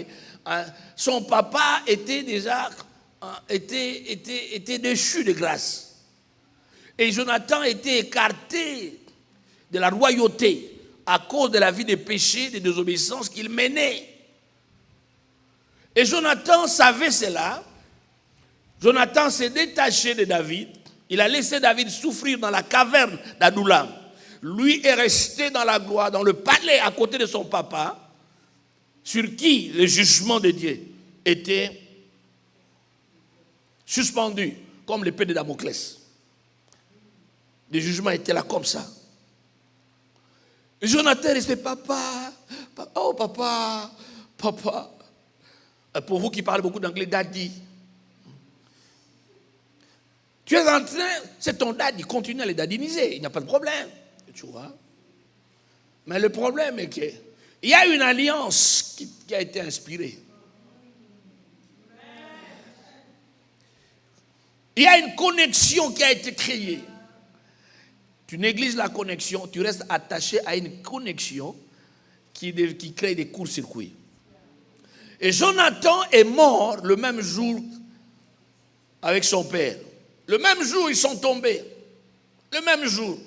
son papa était déjà était déchu de grâce. Et Jonathan était écarté de la royauté à cause de la vie de péché, de désobéissance qu'il menait. Et Jonathan savait cela. Jonathan s'est détaché de David. Il a laissé David souffrir dans la caverne d'Adullam. Lui est resté dans la gloire, dans le palais à côté de son papa, sur qui le jugement de Dieu était suspendu, comme l'épée de Damoclès. Le jugement était là comme ça. Et Jonathan est resté, papa, oh papa, papa. Pour vous qui parlez beaucoup d'anglais, daddy. Tu es en train, c'est ton daddy, continue à les dadiniser, il n'y a pas de problème. Tu vois? Mais le problème est qu'il y a une alliance qui a été inspirée. Il y a une connexion qui a été créée. Tu négliges la connexion, tu restes attaché à une connexion qui crée des courts-circuits. Et Jonathan est mort le même jour avec son père. Le même jour, ils sont tombés. Le même jour.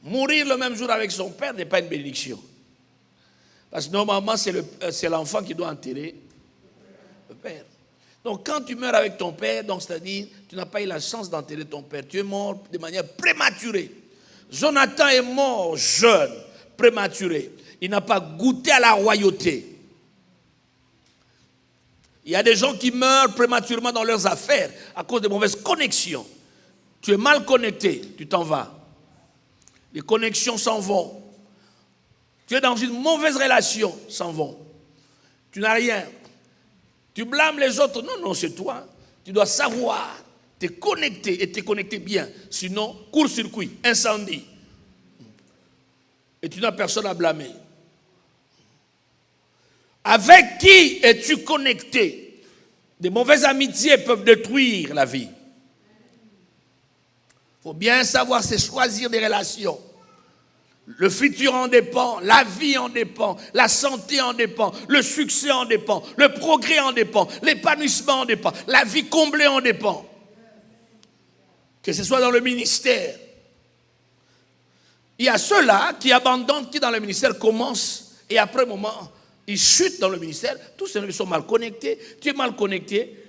Mourir le même jour avec son père n'est pas une bénédiction. Parce que normalement, c'est l'enfant qui doit enterrer le père. Donc quand tu meurs avec ton père, donc c'est-à-dire tu n'as pas eu la chance d'enterrer ton père. Tu es mort de manière prématurée. Jonathan est mort jeune, prématuré. Il n'a pas goûté à la royauté. Il y a des gens qui meurent prématurément dans leurs affaires à cause de mauvaises connexions. Tu es mal connecté, tu t'en vas. Les connexions s'en vont. Tu es dans une mauvaise relation, s'en vont. Tu n'as rien. Tu blâmes les autres. Non, non, c'est toi. Tu dois savoir te connecter et te connecter bien. Sinon, court-circuit, incendie. Et tu n'as personne à blâmer. Avec qui es-tu connecté? Des mauvaises amitiés peuvent détruire la vie. Il faut bien savoir, c'est choisir des relations. Le futur en dépend, la vie en dépend, la santé en dépend, le succès en dépend, le progrès en dépend, l'épanouissement en dépend, la vie comblée en dépend. Que ce soit dans le ministère. Il y a ceux-là qui abandonnent, qui dans le ministère commencent et après un moment, ils chutent dans le ministère. Tous ceux qui sont mal connectés. Tu es mal connecté.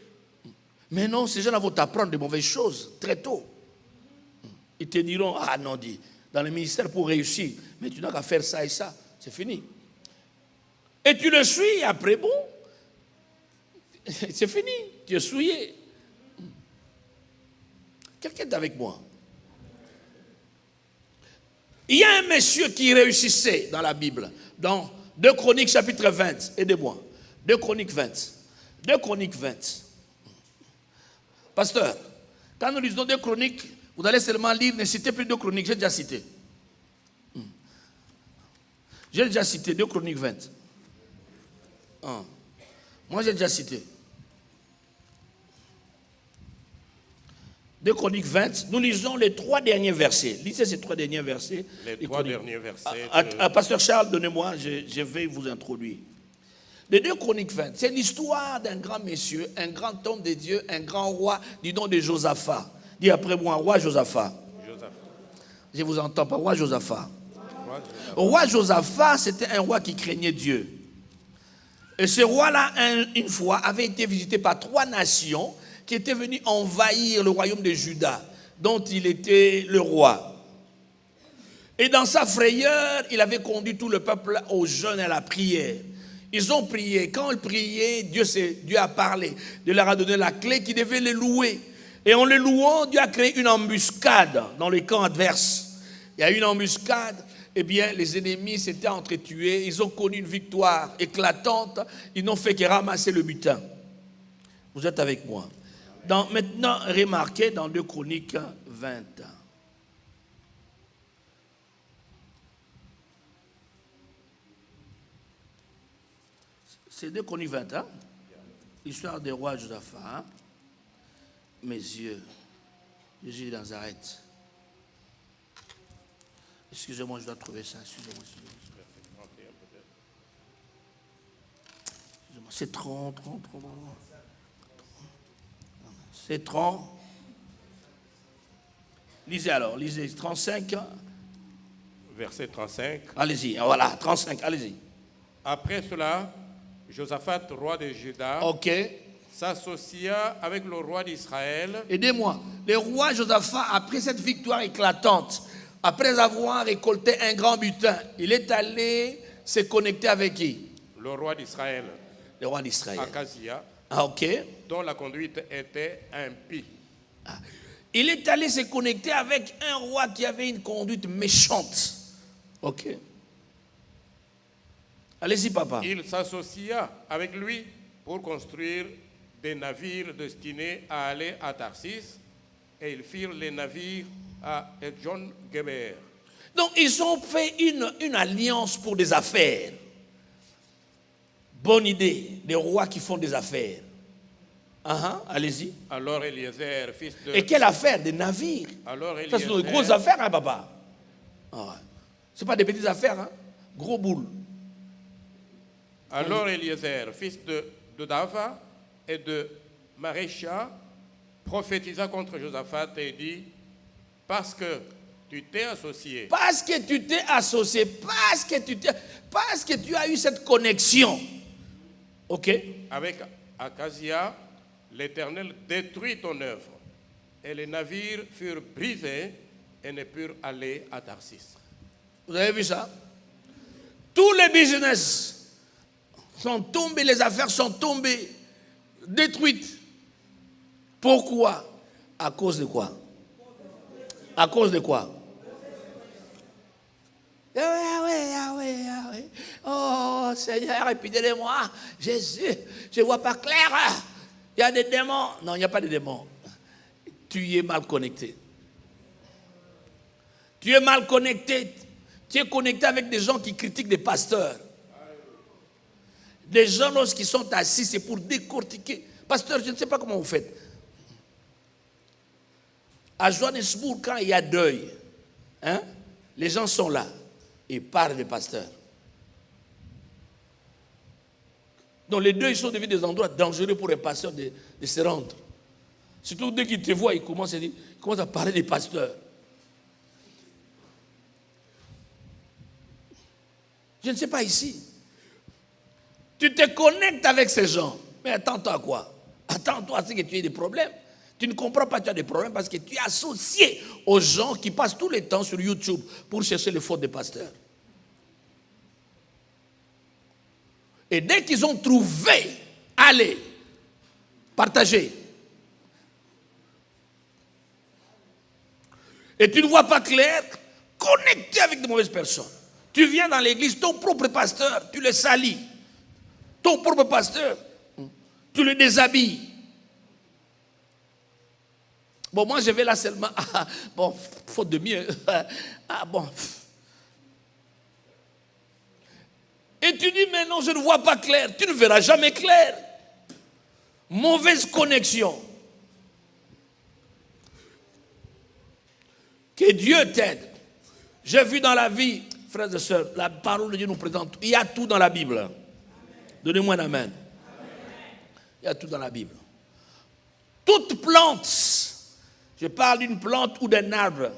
Mais non, ces gens-là vont t'apprendre de mauvaises choses très tôt. Ils te diront, ah non, dis, dans le ministère pour réussir, mais tu n'as qu'à faire ça et ça, c'est fini. Et tu le suis, et après, bon, c'est fini, tu es souillé. Quelqu'un est avec moi. Il y a un monsieur qui réussissait dans la Bible, dans 2 Chroniques chapitre 20, aidez-moi, 2 Chroniques 20, 2 Chroniques 20. Pasteur, quand nous lisons 2 Chroniques, vous allez seulement lire, ne citez plus 2 Chroniques, j'ai déjà cité. J'ai déjà cité 2 Chroniques 20. Moi j'ai déjà cité. 2 Chroniques 20, nous lisons les 3 derniers versets. Lisez ces 3 derniers versets. Les 3 derniers versets. Pasteur Charles, donnez-moi, je vais vous introduire. Les 2 Chroniques 20, c'est l'histoire d'un grand monsieur, un grand homme de Dieu, un grand roi du nom de Josaphat. Dis après moi, roi Josaphat. Je vous entends pas, roi Josaphat. Roi Josaphat, c'était un roi qui craignait Dieu. Et ce roi-là, une fois, avait été visité par 3 nations qui étaient venues envahir le royaume de Juda, dont il était le roi. Et dans sa frayeur, il avait conduit tout le peuple au jeûne et à la prière. Ils ont prié. Quand ils priaient, Dieu a parlé. Dieu leur a donné la clé qui devait les louer. Et en les louant, Dieu a créé une embuscade dans les camps adverses. Il y a eu une embuscade. Eh bien, les ennemis s'étaient entretués. Ils ont connu une victoire éclatante. Ils n'ont fait que ramasser le butin. Vous êtes avec moi. Maintenant, remarquez dans 2 Chroniques 20. C'est 2 Chroniques 20, hein? L'histoire des rois Josaphat. Hein? Mes yeux, Jésus de Nazareth. Excusez-moi, je dois trouver ça. Excusez-moi. C'est 30. C'est 30. Lisez alors, lisez 35. Verset 35. Allez-y, voilà, 35, allez-y. Après cela, Josaphat, roi de Juda, s'associa avec le roi d'Israël. Aidez-moi. Le roi Josaphat, après cette victoire éclatante, après avoir récolté un grand butin, il est allé se connecter avec qui? Le roi d'Israël. Le roi d'Israël. Akazia. Dont la conduite était impie. Il est allé se connecter avec un roi qui avait une conduite méchante. Ok. Allez-y, papa. Il s'associa avec lui pour construire des navires destinés à aller à Tarsis, et ils firent les navires à Edjon Geber. Donc, ils ont fait une alliance pour des affaires. Bonne idée, des rois qui font des affaires. Allez-y. Alors Eliezer, fils de... Et quelle affaire? Des navires. Alors Eliezer... Ça, c'est des grosses affaires, hein, papa? Ce pas des petites affaires, hein? Gros boules. Alors Eliezer, fils de Dava et de Marécha, prophétisa contre Josaphat et dit, parce que tu t'es associé. Parce que tu t'es associé, parce que tu as eu cette connexion. Ok? Avec Akazia, l'Éternel détruit ton œuvre. Et les navires furent brisés et ne purent aller à Tarsis. Vous avez vu ça? Tous les business sont tombés, les affaires sont tombées, détruites. Pourquoi? À cause de quoi? À cause de quoi? Oh Seigneur, épidez-moi. Jésus, je ne vois pas clair. Il y a des démons. Non, il n'y a pas de démons. Tu y es mal connecté. Tu es mal connecté. Tu es connecté avec des gens qui critiquent des pasteurs. Des gens, lorsqu'ils sont assis, c'est pour décortiquer. Pasteur, je ne sais pas comment vous faites. À Johannesburg, quand il y a deuil, hein, les gens sont là et parlent des pasteurs. Donc les deuils sont devenus des endroits dangereux pour les pasteurs de se rendre. Surtout dès qu'ils te voient, ils commencent à parler des pasteurs. Je ne sais pas ici. Tu te connectes avec ces gens. Mais attends-toi à quoi? Attends-toi à ce que tu aies des problèmes. Tu ne comprends pas que tu as des problèmes parce que tu es associé aux gens qui passent tout le temps sur YouTube pour chercher les fautes des pasteurs. Et dès qu'ils ont trouvé, allez, partagez. Et tu ne vois pas clair, connecté avec de mauvaises personnes. Tu viens dans l'église, ton propre pasteur, tu le salis. Ton propre pasteur, tu le déshabilles. Bon, moi je vais là seulement. Bon, faute de mieux. Bon. Et tu dis, mais non, je ne vois pas clair. Tu ne verras jamais clair. Mauvaise connexion. Que Dieu t'aide. J'ai vu dans la vie, frères et sœurs, la parole de Dieu nous présente. Il y a tout dans la Bible. Donnez-moi un amen. Il y a tout dans la Bible. Toute plante, je parle d'une plante ou d'un arbre.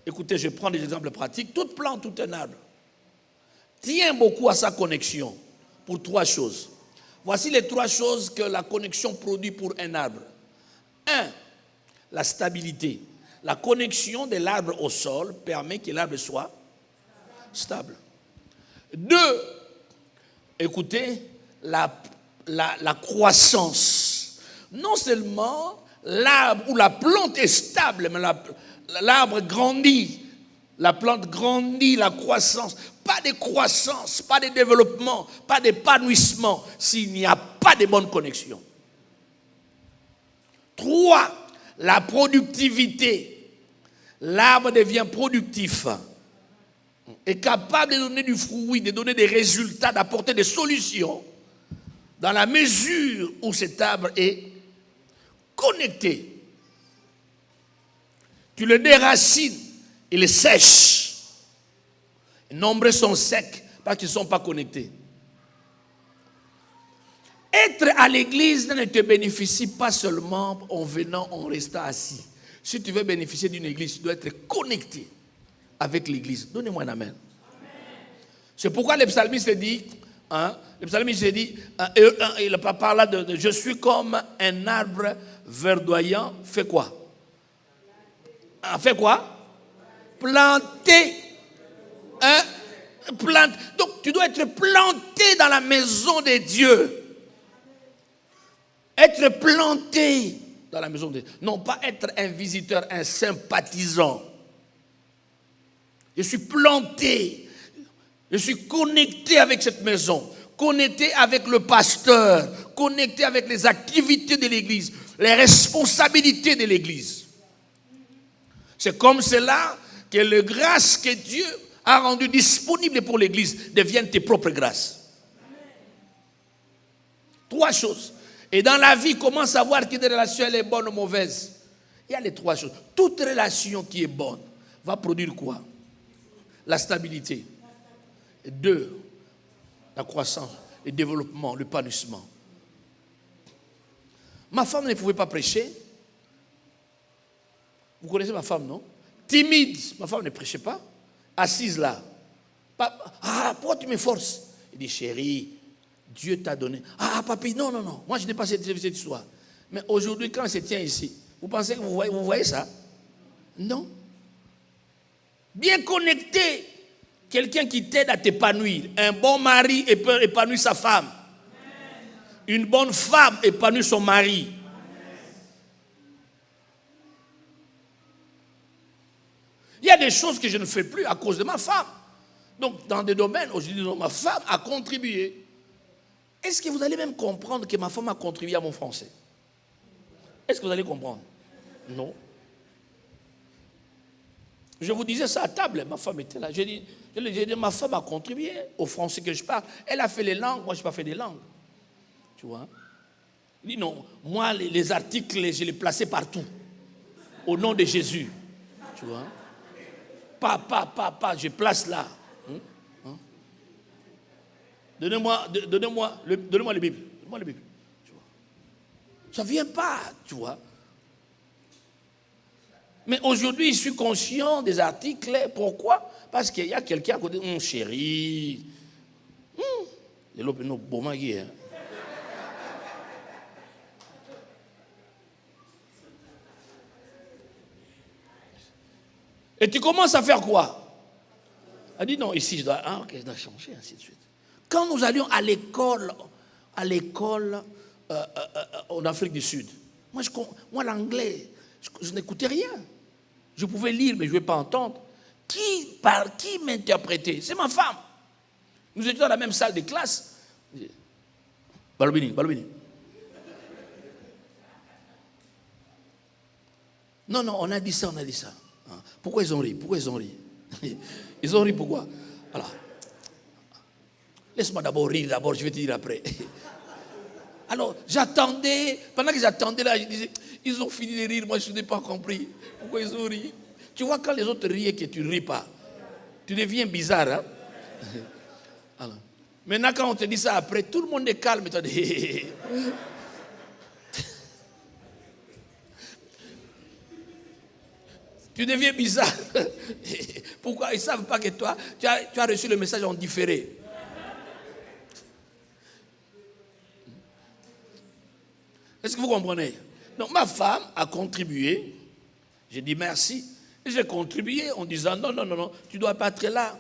Écoutez, je prends des exemples pratiques. Toute plante ou un arbre tient beaucoup à sa connexion pour 3 choses. Voici les 3 choses que la connexion produit pour un arbre. 1. La stabilité. La connexion de l'arbre au sol permet que l'arbre soit stable. 2, écoutez, la croissance. Non seulement l'arbre ou la plante est stable, mais l'arbre grandit. La plante grandit, la croissance. Pas de croissance, pas de développement, pas d'épanouissement s'il n'y a pas de bonne connexion. 3, la productivité. L'arbre devient productif, est capable de donner du fruit, de donner des résultats, d'apporter des solutions dans la mesure où cet arbre est connecté. Tu le déracines, il est sèche. Nombreux sont secs parce qu'ils ne sont pas connectés. Être à l'église ne te bénéficie pas seulement en venant, en restant assis. Si tu veux bénéficier d'une église, tu dois être connecté avec l'église. Donnez-moi un amen. C'est pourquoi le psalmiste dit, il parle là de je suis comme un arbre verdoyant, fait quoi? Fait quoi? Planté. Donc tu dois être planté dans la maison de Dieu. Être planté dans la maison de Dieu. Non pas être un visiteur, un sympathisant. Je suis planté. Je suis connecté avec cette maison. Connecté avec le pasteur. Connecté avec les activités de l'église. Les responsabilités de l'église. C'est comme cela que les grâces que Dieu a rendues disponibles pour l'église deviennent tes propres grâces. 3 choses. Et dans la vie, comment savoir que une relation elle est bonne ou mauvaise? Il y a les 3 choses. Toute relation qui est bonne va produire quoi? La stabilité. 2, la croissance, le développement, l'épanouissement. Ma femme ne pouvait pas prêcher. Vous connaissez ma femme, non? Timide. Ma femme ne prêchait pas. Assise là. Pourquoi tu me forces? Il dit, chérie, Dieu t'a donné. Papi, non. Moi, je n'ai pas cette histoire. Mais aujourd'hui, quand elle se tient ici, vous pensez que vous voyez ça? Non. Bien connecté. Quelqu'un qui t'aide à t'épanouir. Un bon mari épanouit sa femme. Une bonne femme épanouit son mari. Il y a des choses que je ne fais plus à cause de ma femme. Donc, dans des domaines où je dis non, ma femme a contribué. Est-ce que vous allez même comprendre que ma femme a contribué à mon français? Est-ce que vous allez comprendre? Non. Je vous disais ça à table, ma femme était là. J'ai dit, ma femme a contribué au français que je parle. Elle a fait les langues, moi je n'ai pas fait des langues. Tu vois? Il dit non, moi les articles, je les plaçais partout. Au nom de Jésus. Tu vois? Pas, je place là. Donnez-moi le Bible. Donnez-moi le Bible. Tu vois? Ça ne vient pas, tu vois. Mais aujourd'hui, je suis conscient des articles. Pourquoi? Parce qu'il y a quelqu'un à côté. Mon chéri. Et tu commences à faire quoi? Elle dit non, ici je dois changer, ainsi de suite. Quand nous allions à l'école en Afrique du Sud, moi l'anglais, je n'écoutais rien. Je pouvais lire, mais je ne pouvais pas entendre. Qui m'interprétait? C'est ma femme. Nous étions dans la même salle de classe. Balobini. Non, on a dit ça. Pourquoi ils ont ri? Ils ont ri pourquoi? Alors, laisse-moi d'abord rire, je vais te dire après. Alors, j'attendais, pendant que j'attendais là, je disais, ils ont fini de rire, moi je n'ai pas compris. Pourquoi ils ont ri? Tu vois, quand les autres rient et que tu ne ris pas, tu deviens bizarre. Hein? Alors, maintenant, quand on te dit ça après, tout le monde est calme et tu dis, tu deviens bizarre. Pourquoi? Ils ne savent pas que toi, tu as reçu le message en différé. Est-ce que vous comprenez? Donc ma femme a contribué. J'ai dit merci. Et j'ai contribué en disant non, tu ne dois pas être là.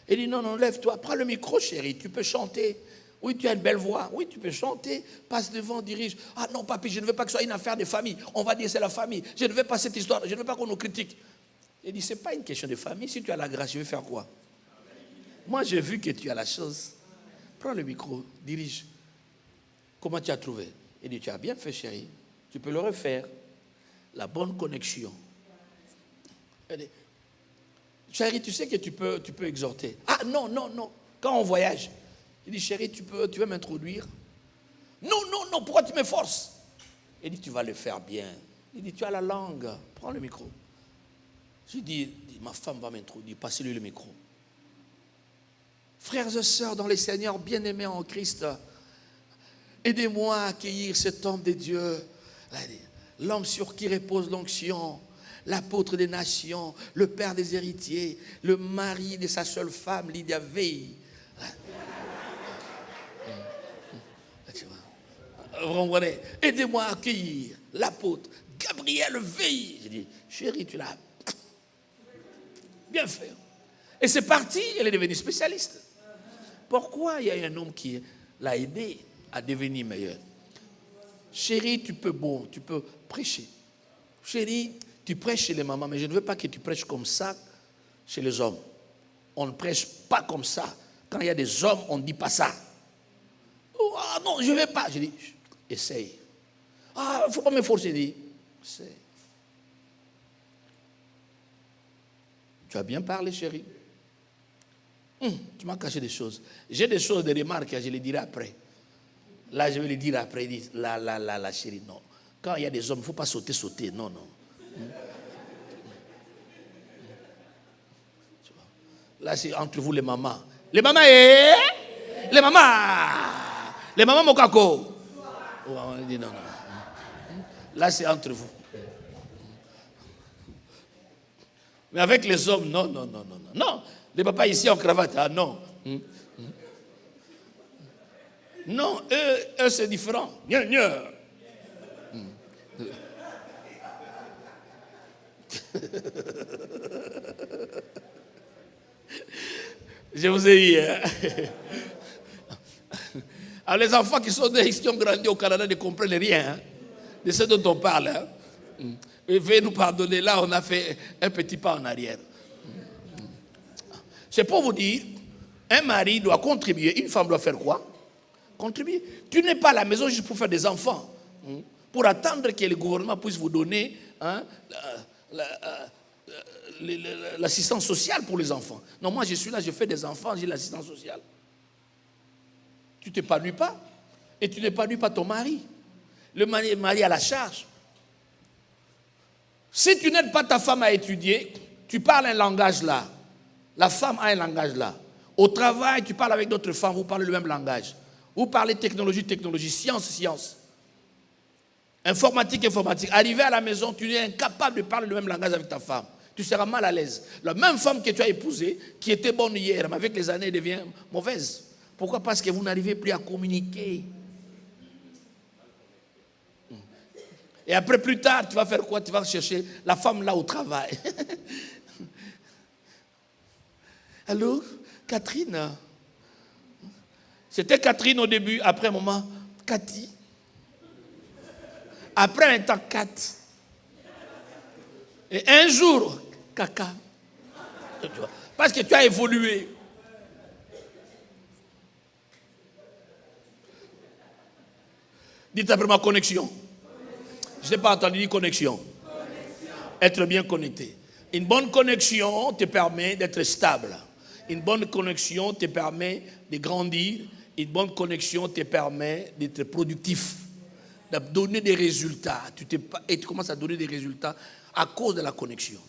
Il dit, non, non, lève-toi, prends le micro, chérie, tu peux chanter. Oui, tu as une belle voix. Oui, tu peux chanter. Passe devant, dirige. Ah non, papy, je ne veux pas que ce soit une affaire de famille. On va dire c'est la famille. Je ne veux pas cette histoire. Je ne veux pas qu'on nous critique. Il dit, ce n'est pas une question de famille. Si tu as la grâce, je vais faire quoi? Moi, j'ai vu que tu as la chose. Prends le micro, dirige. Comment tu as trouvé? Il dit, tu as bien fait, chérie. Tu peux le refaire. La bonne connexion. Il dit, chérie, tu sais que tu peux exhorter. Ah non, non, non. Quand on voyage, il dit, chérie, tu veux m'introduire? Non, non, non, pourquoi tu m'efforces? Il dit, tu vas le faire bien. Il dit, tu as la langue, prends le micro. Je dis, ma femme va m'introduire, passez-lui le micro. Frères et sœurs dans les Seigneurs, bien-aimés en Christ, aidez-moi à accueillir cet homme de Dieu, l'homme sur qui repose l'onction, l'apôtre des nations, le père des héritiers, le mari de sa seule femme, Lydia Veil. Vous comprenez? Aidez-moi à accueillir l'apôtre Gabriel Veil. J'ai dit, chérie, tu l'as bien fait. Et c'est parti, elle est devenue spécialiste. Pourquoi il y a un homme qui l'a aidé à devenir meilleur? Chérie, tu peux prêcher. Chérie, tu prêches chez les mamans, mais je ne veux pas que tu prêches comme ça chez les hommes. On ne prêche pas comme ça. Quand il y a des hommes, on ne dit pas ça. Oh, ah non, je ne vais pas. Je dis, essaye. Ah, il ne faut pas m'efforcer. Je dis, essaye. Tu as bien parlé, chérie. Tu m'as caché des choses. J'ai des choses, des remarques, je les dirai après. Là, je vais les dire après. Il dit, la chérie, non. Quand il y a des hommes, il ne faut pas sauter. Non, non. Là, c'est entre vous les mamans. Les mamans, les mamans Mokako. On dit non, non. Là, c'est entre vous. Mais avec les hommes, non, non, non, non, non. Non, les papas ici en cravate, ah non. Non, eux c'est différent. Je vous ai dit. Hein? Alors les enfants qui ont grandi au Canada ne comprennent rien hein, de ce dont on parle. Hein? Veuillez nous pardonner, là on a fait un petit pas en arrière. C'est pour vous dire, un mari doit contribuer, une femme doit faire quoi? Contribuer. Tu n'es pas à la maison juste pour faire des enfants, pour attendre que le gouvernement puisse vous donner hein, l'assistance sociale pour les enfants. Non, moi je suis là, je fais des enfants, j'ai l'assistance sociale. Tu ne t'épanouis pas et tu n'épanouis pas ton mari. Le mari a la charge. Si tu n'aides pas ta femme à étudier, tu parles un langage là. La femme a un langage là. Au travail, tu parles avec d'autres femmes, vous parlez le même langage. Vous parlez technologie, science. Informatique. Arrivé à la maison, tu es incapable de parler le même langage avec ta femme. Tu seras mal à l'aise. La même femme que tu as épousée, qui était bonne hier, mais avec les années, elle devient mauvaise. Pourquoi? Parce que vous n'arrivez plus à communiquer. Et après, plus tard, tu vas faire quoi? Tu vas chercher la femme là au travail. Allô, Catherine? C'était Catherine au début, après un moment, Cathy. Après un temps, Kat. Et un jour, Caca. Parce que tu as évolué. Dites après ma connexion. Je n'ai pas entendu dire connexion. Être bien connecté. Une bonne connexion te permet d'être stable. Une bonne connexion te permet de grandir. Une bonne connexion te permet d'être productif, de donner des résultats. Et tu commences à donner des résultats à cause de la connexion.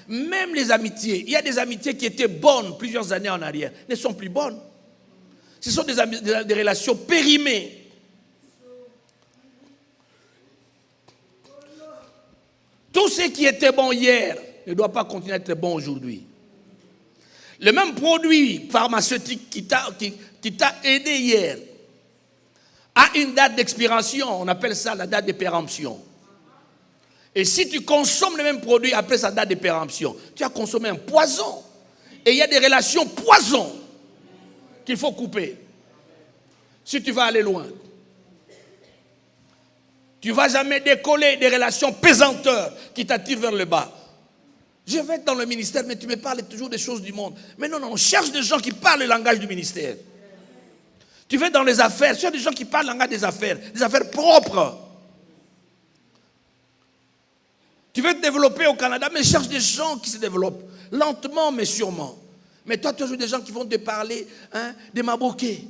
Même les amitiés, il y a des amitiés qui étaient bonnes plusieurs années en arrière, ne sont plus bonnes. Ce sont des relations périmées. Tout ce qui était bon hier ne doit pas continuer à être bon aujourd'hui. Le même produit pharmaceutique qui t'a aidé hier a une date d'expiration, on appelle ça la date de péremption. Et si tu consommes le même produit après sa date de péremption, tu as consommé un poison. Et il y a des relations poison qu'il faut couper. Si tu vas aller loin. Tu ne vas jamais décoller des relations pesanteurs qui t'attirent vers le bas. Je vais être dans le ministère, mais tu me parles toujours des choses du monde. Mais non, on cherche des gens qui parlent le langage du ministère. Tu vas dans les affaires, cherche des gens qui parlent le langage des affaires propres. Tu veux te développer au Canada, mais cherche des gens qui se développent. Lentement, mais sûrement. Mais toi, tu as des gens qui vont te parler des Maboké.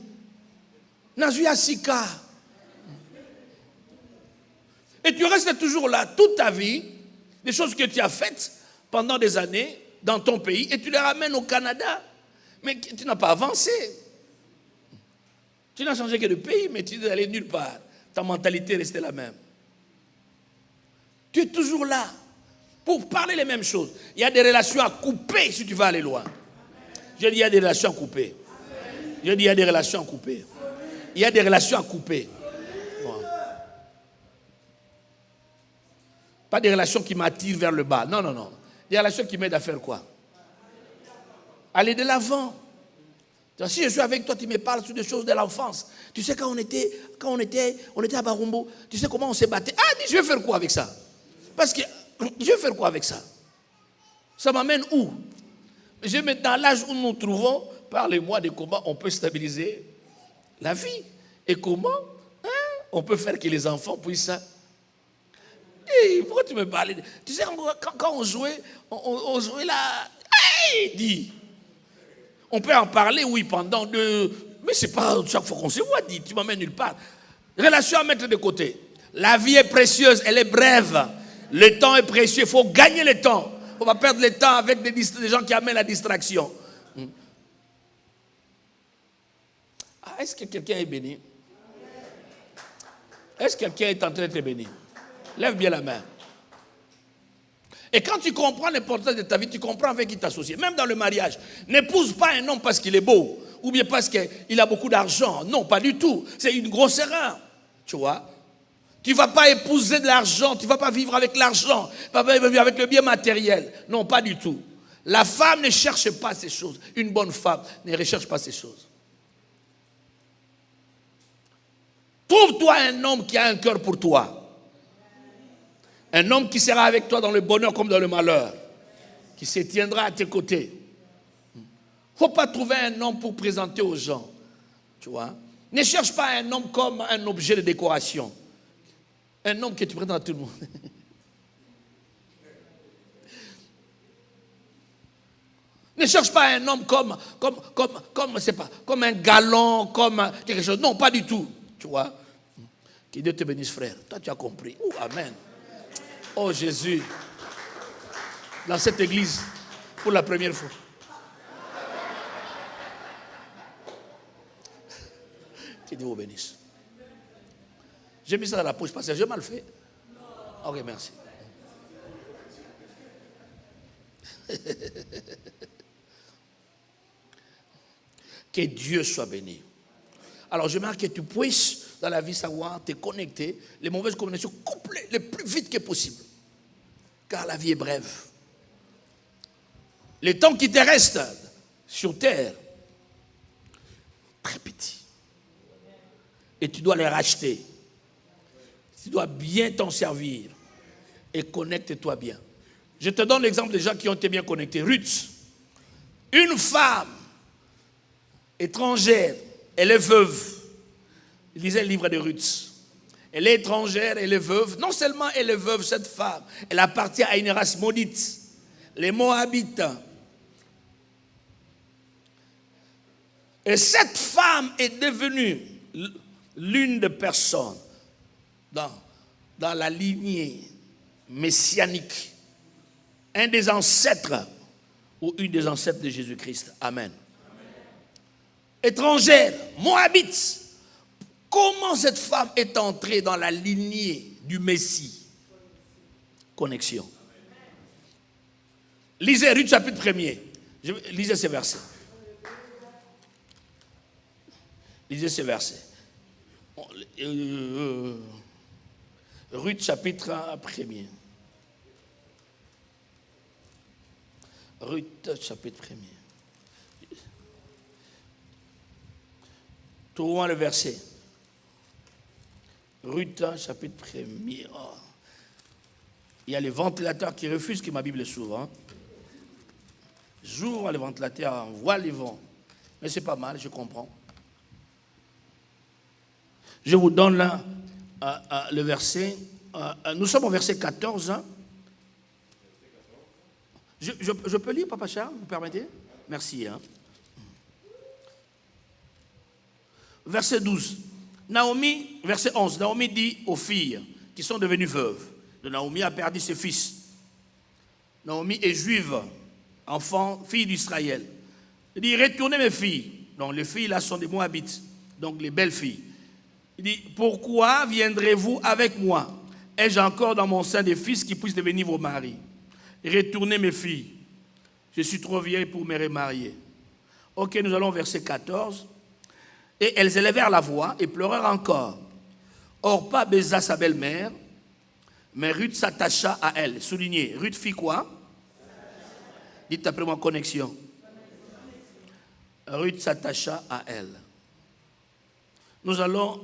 Nazuya Sika. Et tu restes toujours là, toute ta vie, des choses que tu as faites pendant des années dans ton pays, et tu les ramènes au Canada. Mais tu n'as pas avancé. Tu n'as changé que de pays, mais tu n'es allé nulle part. Ta mentalité est restée la même. Tu es toujours là pour parler les mêmes choses. Il y a des relations à couper si tu vas aller loin. Je dis il y a des relations à couper. Je dis il y a des relations à couper. Il y a des relations à couper. Bon. Pas des relations qui m'attirent vers le bas. Non, non, non. Des relations qui m'aident à faire quoi? Aller de l'avant. Si je suis avec toi, tu me parles sur des choses de l'enfance. Tu sais quand on était à Barumbo, tu sais comment on s'est battu. Ah, dis, je vais faire quoi avec ça? Parce que je vais faire quoi avec ça? Ça m'amène où? Je mets dans l'âge où nous nous trouvons, parlez-moi de comment on peut stabiliser la vie. Et comment on peut faire que les enfants puissent ça. Hey, pourquoi tu me parles? Tu sais, quand on jouait là, hey, dis. On peut en parler, oui, pendant deux... Mais c'est pas chaque fois qu'on se voit, dis, tu m'emmènes nulle part. Relation à mettre de côté. La vie est précieuse, elle est brève. Le temps est précieux, il faut gagner le temps. Il ne faut pas perdre le temps avec des gens qui amènent la distraction. Ah, est-ce que quelqu'un est béni? Est-ce que quelqu'un est en train d'être béni? Lève bien la main. Et quand tu comprends l'importance de ta vie, tu comprends avec qui t'associer. Même dans le mariage. N'épouse pas un homme parce qu'il est beau. Ou bien parce qu'il a beaucoup d'argent. Non, pas du tout. C'est une grosse erreur. Tu vois? Tu ne vas pas épouser de l'argent. Tu ne vas pas vivre avec l'argent. Tu ne vas pas vivre avec le bien matériel. Non, pas du tout. La femme ne cherche pas ces choses. Une bonne femme ne recherche pas ces choses. Trouve-toi un homme qui a un cœur pour toi. Un homme qui sera avec toi dans le bonheur comme dans le malheur. Qui se tiendra à tes côtés. Il ne faut pas trouver un homme pour présenter aux gens. Tu vois? Ne cherche pas un homme comme un objet de décoration. Un homme que tu présentes à tout le monde. Ne cherche pas un homme comme un galant, comme quelque chose. Non, pas du tout. Tu vois? Que Dieu te bénisse, frère. Toi, tu as compris. Ouh, amen. Oh Jésus, dans cette église, pour la première fois. Que Dieu vous bénisse. J'ai mis ça dans la poche parce que j'ai mal fait. Ok, merci. Que Dieu soit béni. Alors, j'aimerais que tu puisses, dans la vie, savoir te connecter, les mauvaises combinaisons, couper le plus vite que possible. Car la vie est brève. Les temps qui te restent sur terre, très petits. Et tu dois les racheter. Tu dois bien t'en servir. Et connecte-toi bien. Je te donne l'exemple des gens qui ont été bien connectés. Ruth, une femme étrangère, elle est veuve. Lisez le livre de Ruth. Elle est étrangère, elle est veuve. Non seulement elle est veuve, cette femme, elle appartient à une race maudite, les Moabites. Et cette femme est devenue l'une des personnes dans la lignée messianique, un des ancêtres ou une des ancêtres de Jésus-Christ. Amen. Étrangère, Moabite. Comment cette femme est entrée dans la lignée du Messie? Connexion. Lisez Ruth chapitre 1er. Lisez ces versets. Lisez ces versets. Ruth chapitre 1er. Ruth chapitre 1er. Trouvons le verset. Ruth, chapitre 1er. Oh. Il y a les ventilateurs qui refusent que ma Bible s'ouvre. Hein. J'ouvre le ventilateur, on voit les vents. Mais c'est pas mal, je comprends. Je vous donne là le verset. Nous sommes au verset 14. Hein. Je peux lire, Papa Charles, vous permettez? Merci. Hein. Verset 12. Naomi, verset 11. Naomi dit aux filles qui sont devenues veuves. Naomi a perdu ses fils. Naomi est juive, enfant, fille d'Israël. Il dit, retournez mes filles. Donc les filles là sont des Moabites, donc les belles filles. Il dit, pourquoi viendrez-vous avec moi? Ai-je encore dans mon sein des fils qui puissent devenir vos maris? Retournez mes filles. Je suis trop vieille pour me remarier. Ok, nous allons au verset 14. Et elles élevèrent la voix et pleurèrent encore. Orpa baisa sa belle-mère, mais Ruth s'attacha à elle. Soulignez, Ruth fit quoi? Dites après moi, connexion. Ruth s'attacha à elle. Nous allons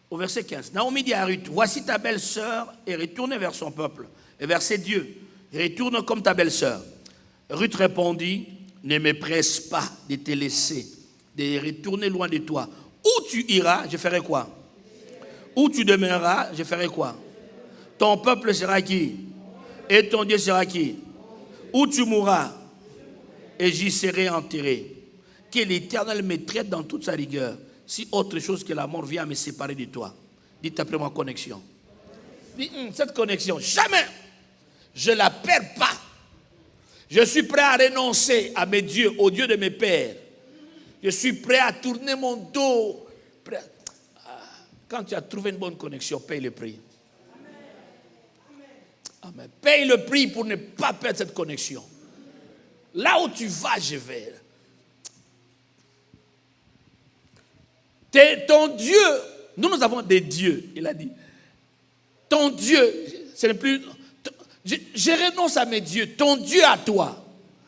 au verset 15. Naomi dit à Ruth, voici ta belle-sœur et retourne vers son peuple et vers ses dieux. Retourne comme ta belle-sœur. Ruth répondit, ne me presse pas de te laisser, de retourner loin de toi. Où tu iras, je ferai quoi? Où tu demeureras, je ferai quoi? Ton peuple sera qui? Et ton Dieu sera qui? Où tu mourras, et j'y serai enterré. Que l'Éternel me traite dans toute sa rigueur, si autre chose que la mort vient me séparer de toi. Dites après moi, connexion. Dites, cette connexion, jamais je ne la perds pas. Je suis prêt à renoncer à mes dieux, aux dieux de mes pères. Je suis prêt à tourner mon dos. Quand tu as trouvé une bonne connexion, paye le prix. Amen. Paye le prix pour ne pas perdre cette connexion. Là où tu vas, je vais. Ton Dieu, nous avons des dieux, il a dit. Ton Dieu, ce n'est plus... Je renonce à mes dieux. Ton Dieu à toi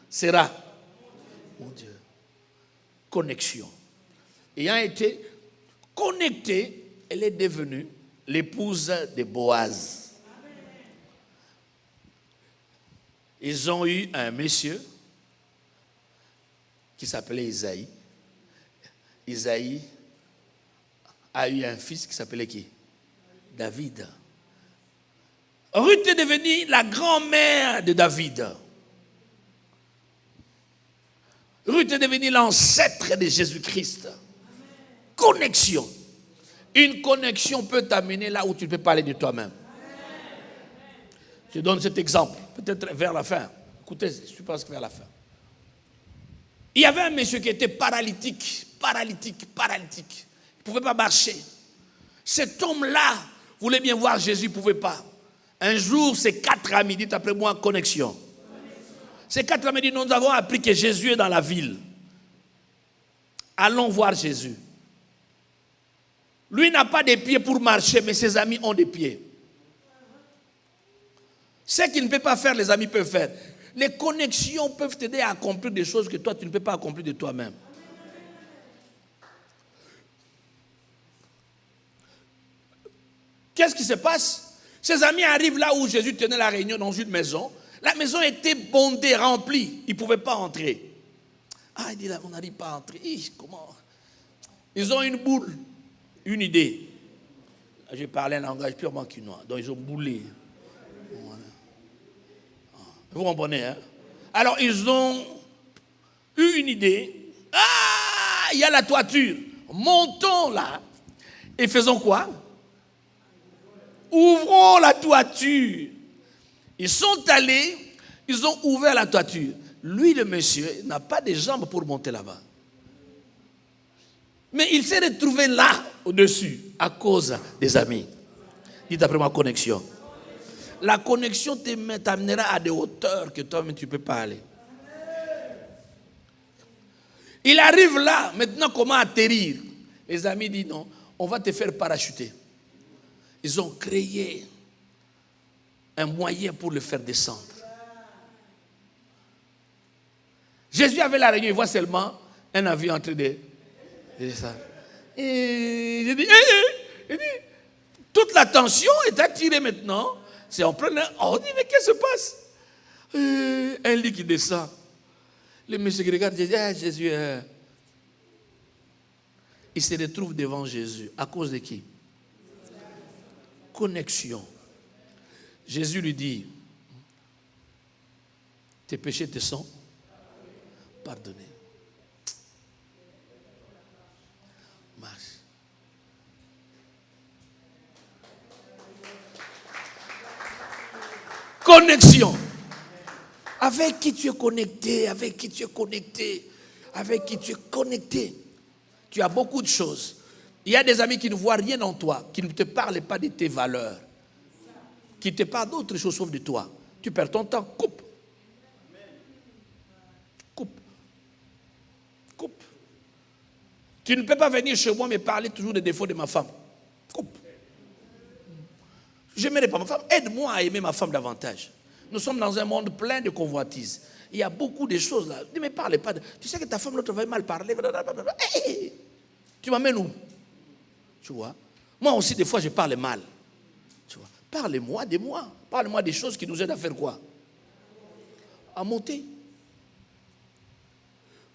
sera mon Dieu. Connexion. Ayant été connectée, elle est devenue l'épouse de Boaz. Ils ont eu un monsieur qui s'appelait Isaïe. Isaïe a eu un fils qui s'appelait qui? David. Ruth est devenue la grand-mère de David. Ruth est devenue l'ancêtre de Jésus-Christ. Connexion. Une connexion peut t'amener là où tu ne peux parler de toi-même. Je donne cet exemple, peut-être vers la fin. Écoutez, je pense que vers la fin. Il y avait un monsieur qui était paralytique. Il ne pouvait pas marcher. Cet homme-là voulait bien voir Jésus, il ne pouvait pas. Un jour, ces 4 amis, dites après moi, connexion. Ces 4 amis disent, nous avons appris que Jésus est dans la ville. Allons voir Jésus. Lui n'a pas de pieds pour marcher, mais ses amis ont des pieds. Ce qu'il ne peut pas faire, les amis peuvent faire. Les connexions peuvent t'aider à accomplir des choses que toi, tu ne peux pas accomplir de toi-même. Qu'est-ce qui se passe? Ses amis arrivent là où Jésus tenait la réunion dans une maison. La maison était bondée, remplie. Ils ne pouvaient pas entrer. Ah, il dit là, on n'arrive pas à entrer. Comment? Ils ont une boule, une idée. J'ai parlé un langage purement quinois. Donc ils ont boulé. Vous comprenez, hein? Alors ils ont eu une idée. Ah, il y a la toiture. Montons là. Et faisons quoi? Ouvrons la toiture. Ils sont allés, ils ont ouvert la toiture. Lui, le monsieur, n'a pas de jambes pour monter là-bas. Mais il s'est retrouvé là, au-dessus, à cause des amis. Dites après ma connexion. La connexion t'amènera à des hauteurs que toi-même tu ne peux pas aller. Il arrive là, maintenant comment atterrir? Les amis disent non, on va te faire parachuter. Ils ont créé un moyen pour le faire descendre. Jésus avait la réunion, il voit seulement un avion en train de descendre. Et j'ai dit, il dit, toute l'attention est attirée maintenant. C'est en plein air. On dit, mais qu'est-ce qui se passe? Un lit qui descend. Le monsieur qui regarde, dit, Jésus, il se retrouve devant Jésus. À cause de qui? Connexion. Jésus lui dit, tes péchés te sont pardonnés. Marche. Connexion. Avec qui tu es connecté, avec qui tu es connecté, avec qui tu es connecté. Tu as beaucoup de choses. Il y a des amis qui ne voient rien en toi, qui ne te parlent pas de tes valeurs, qui te parlent d'autres choses sauf de toi. Tu perds ton temps, coupe. Coupe. Coupe. Tu ne peux pas venir chez moi me parler toujours des défauts de ma femme. Coupe. Je n'aimerais pas ma femme. Aide-moi à aimer ma femme davantage. Nous sommes dans un monde plein de convoitises. Il y a beaucoup de choses là. Ne me parle pas. Tu sais que ta femme l'autre va mal parler. Hey, tu m'amènes où? Tu vois? Moi aussi, des fois, je parle mal. Tu vois? Parle-moi de moi. Parle-moi des choses qui nous aident à faire quoi? À monter.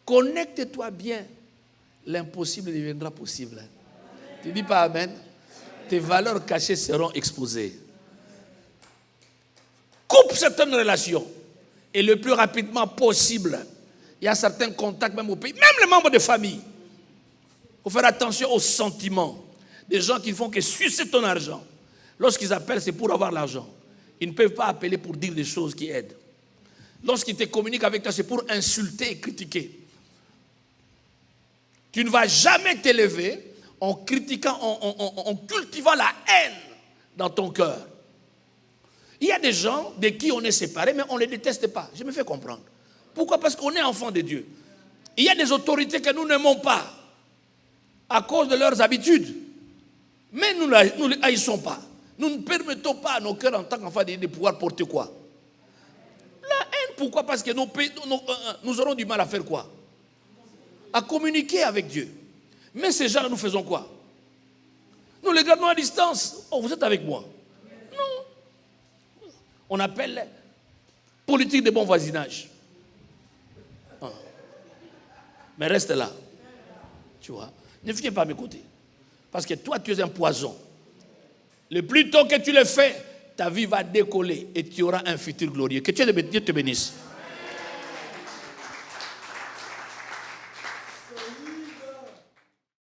Connecte-toi bien. L'impossible deviendra possible. Tu dis pas amen? Tes valeurs cachées seront exposées. Coupe certaines relations. Et le plus rapidement possible. Il y a certains contacts même au pays. Même les membres de famille. Il faut faire attention aux sentiments. Des gens qui ne font que sucer ton argent. Lorsqu'ils appellent, c'est pour avoir l'argent. Ils ne peuvent pas appeler pour dire des choses qui aident. Lorsqu'ils te communiquent avec toi, c'est pour insulter et critiquer. Tu ne vas jamais t'élever en critiquant, en cultivant la haine dans ton cœur. Il y a des gens de qui on est séparés, mais on ne les déteste pas. Je me fais comprendre. Pourquoi? Parce qu'on est enfant de Dieu. Il y a des autorités que nous n'aimons pas à cause de leurs habitudes. Mais nous ne les haïssons pas. Nous ne permettons pas à nos cœurs en tant qu'enfants de Dieu de pouvoir porter quoi? La haine, pourquoi? Parce que nous aurons du mal à faire quoi? À communiquer avec Dieu. Mais ces gens, nous faisons quoi? Nous les gardons à distance. Oh, vous êtes avec moi? Non. On appelle politique de bon voisinage. Mais reste là. Tu vois? Ne viens pas à mes côtés. Parce que toi, tu es un poison. Le plus tôt que tu le fais, ta vie va décoller et tu auras un futur glorieux. Que Dieu te bénisse.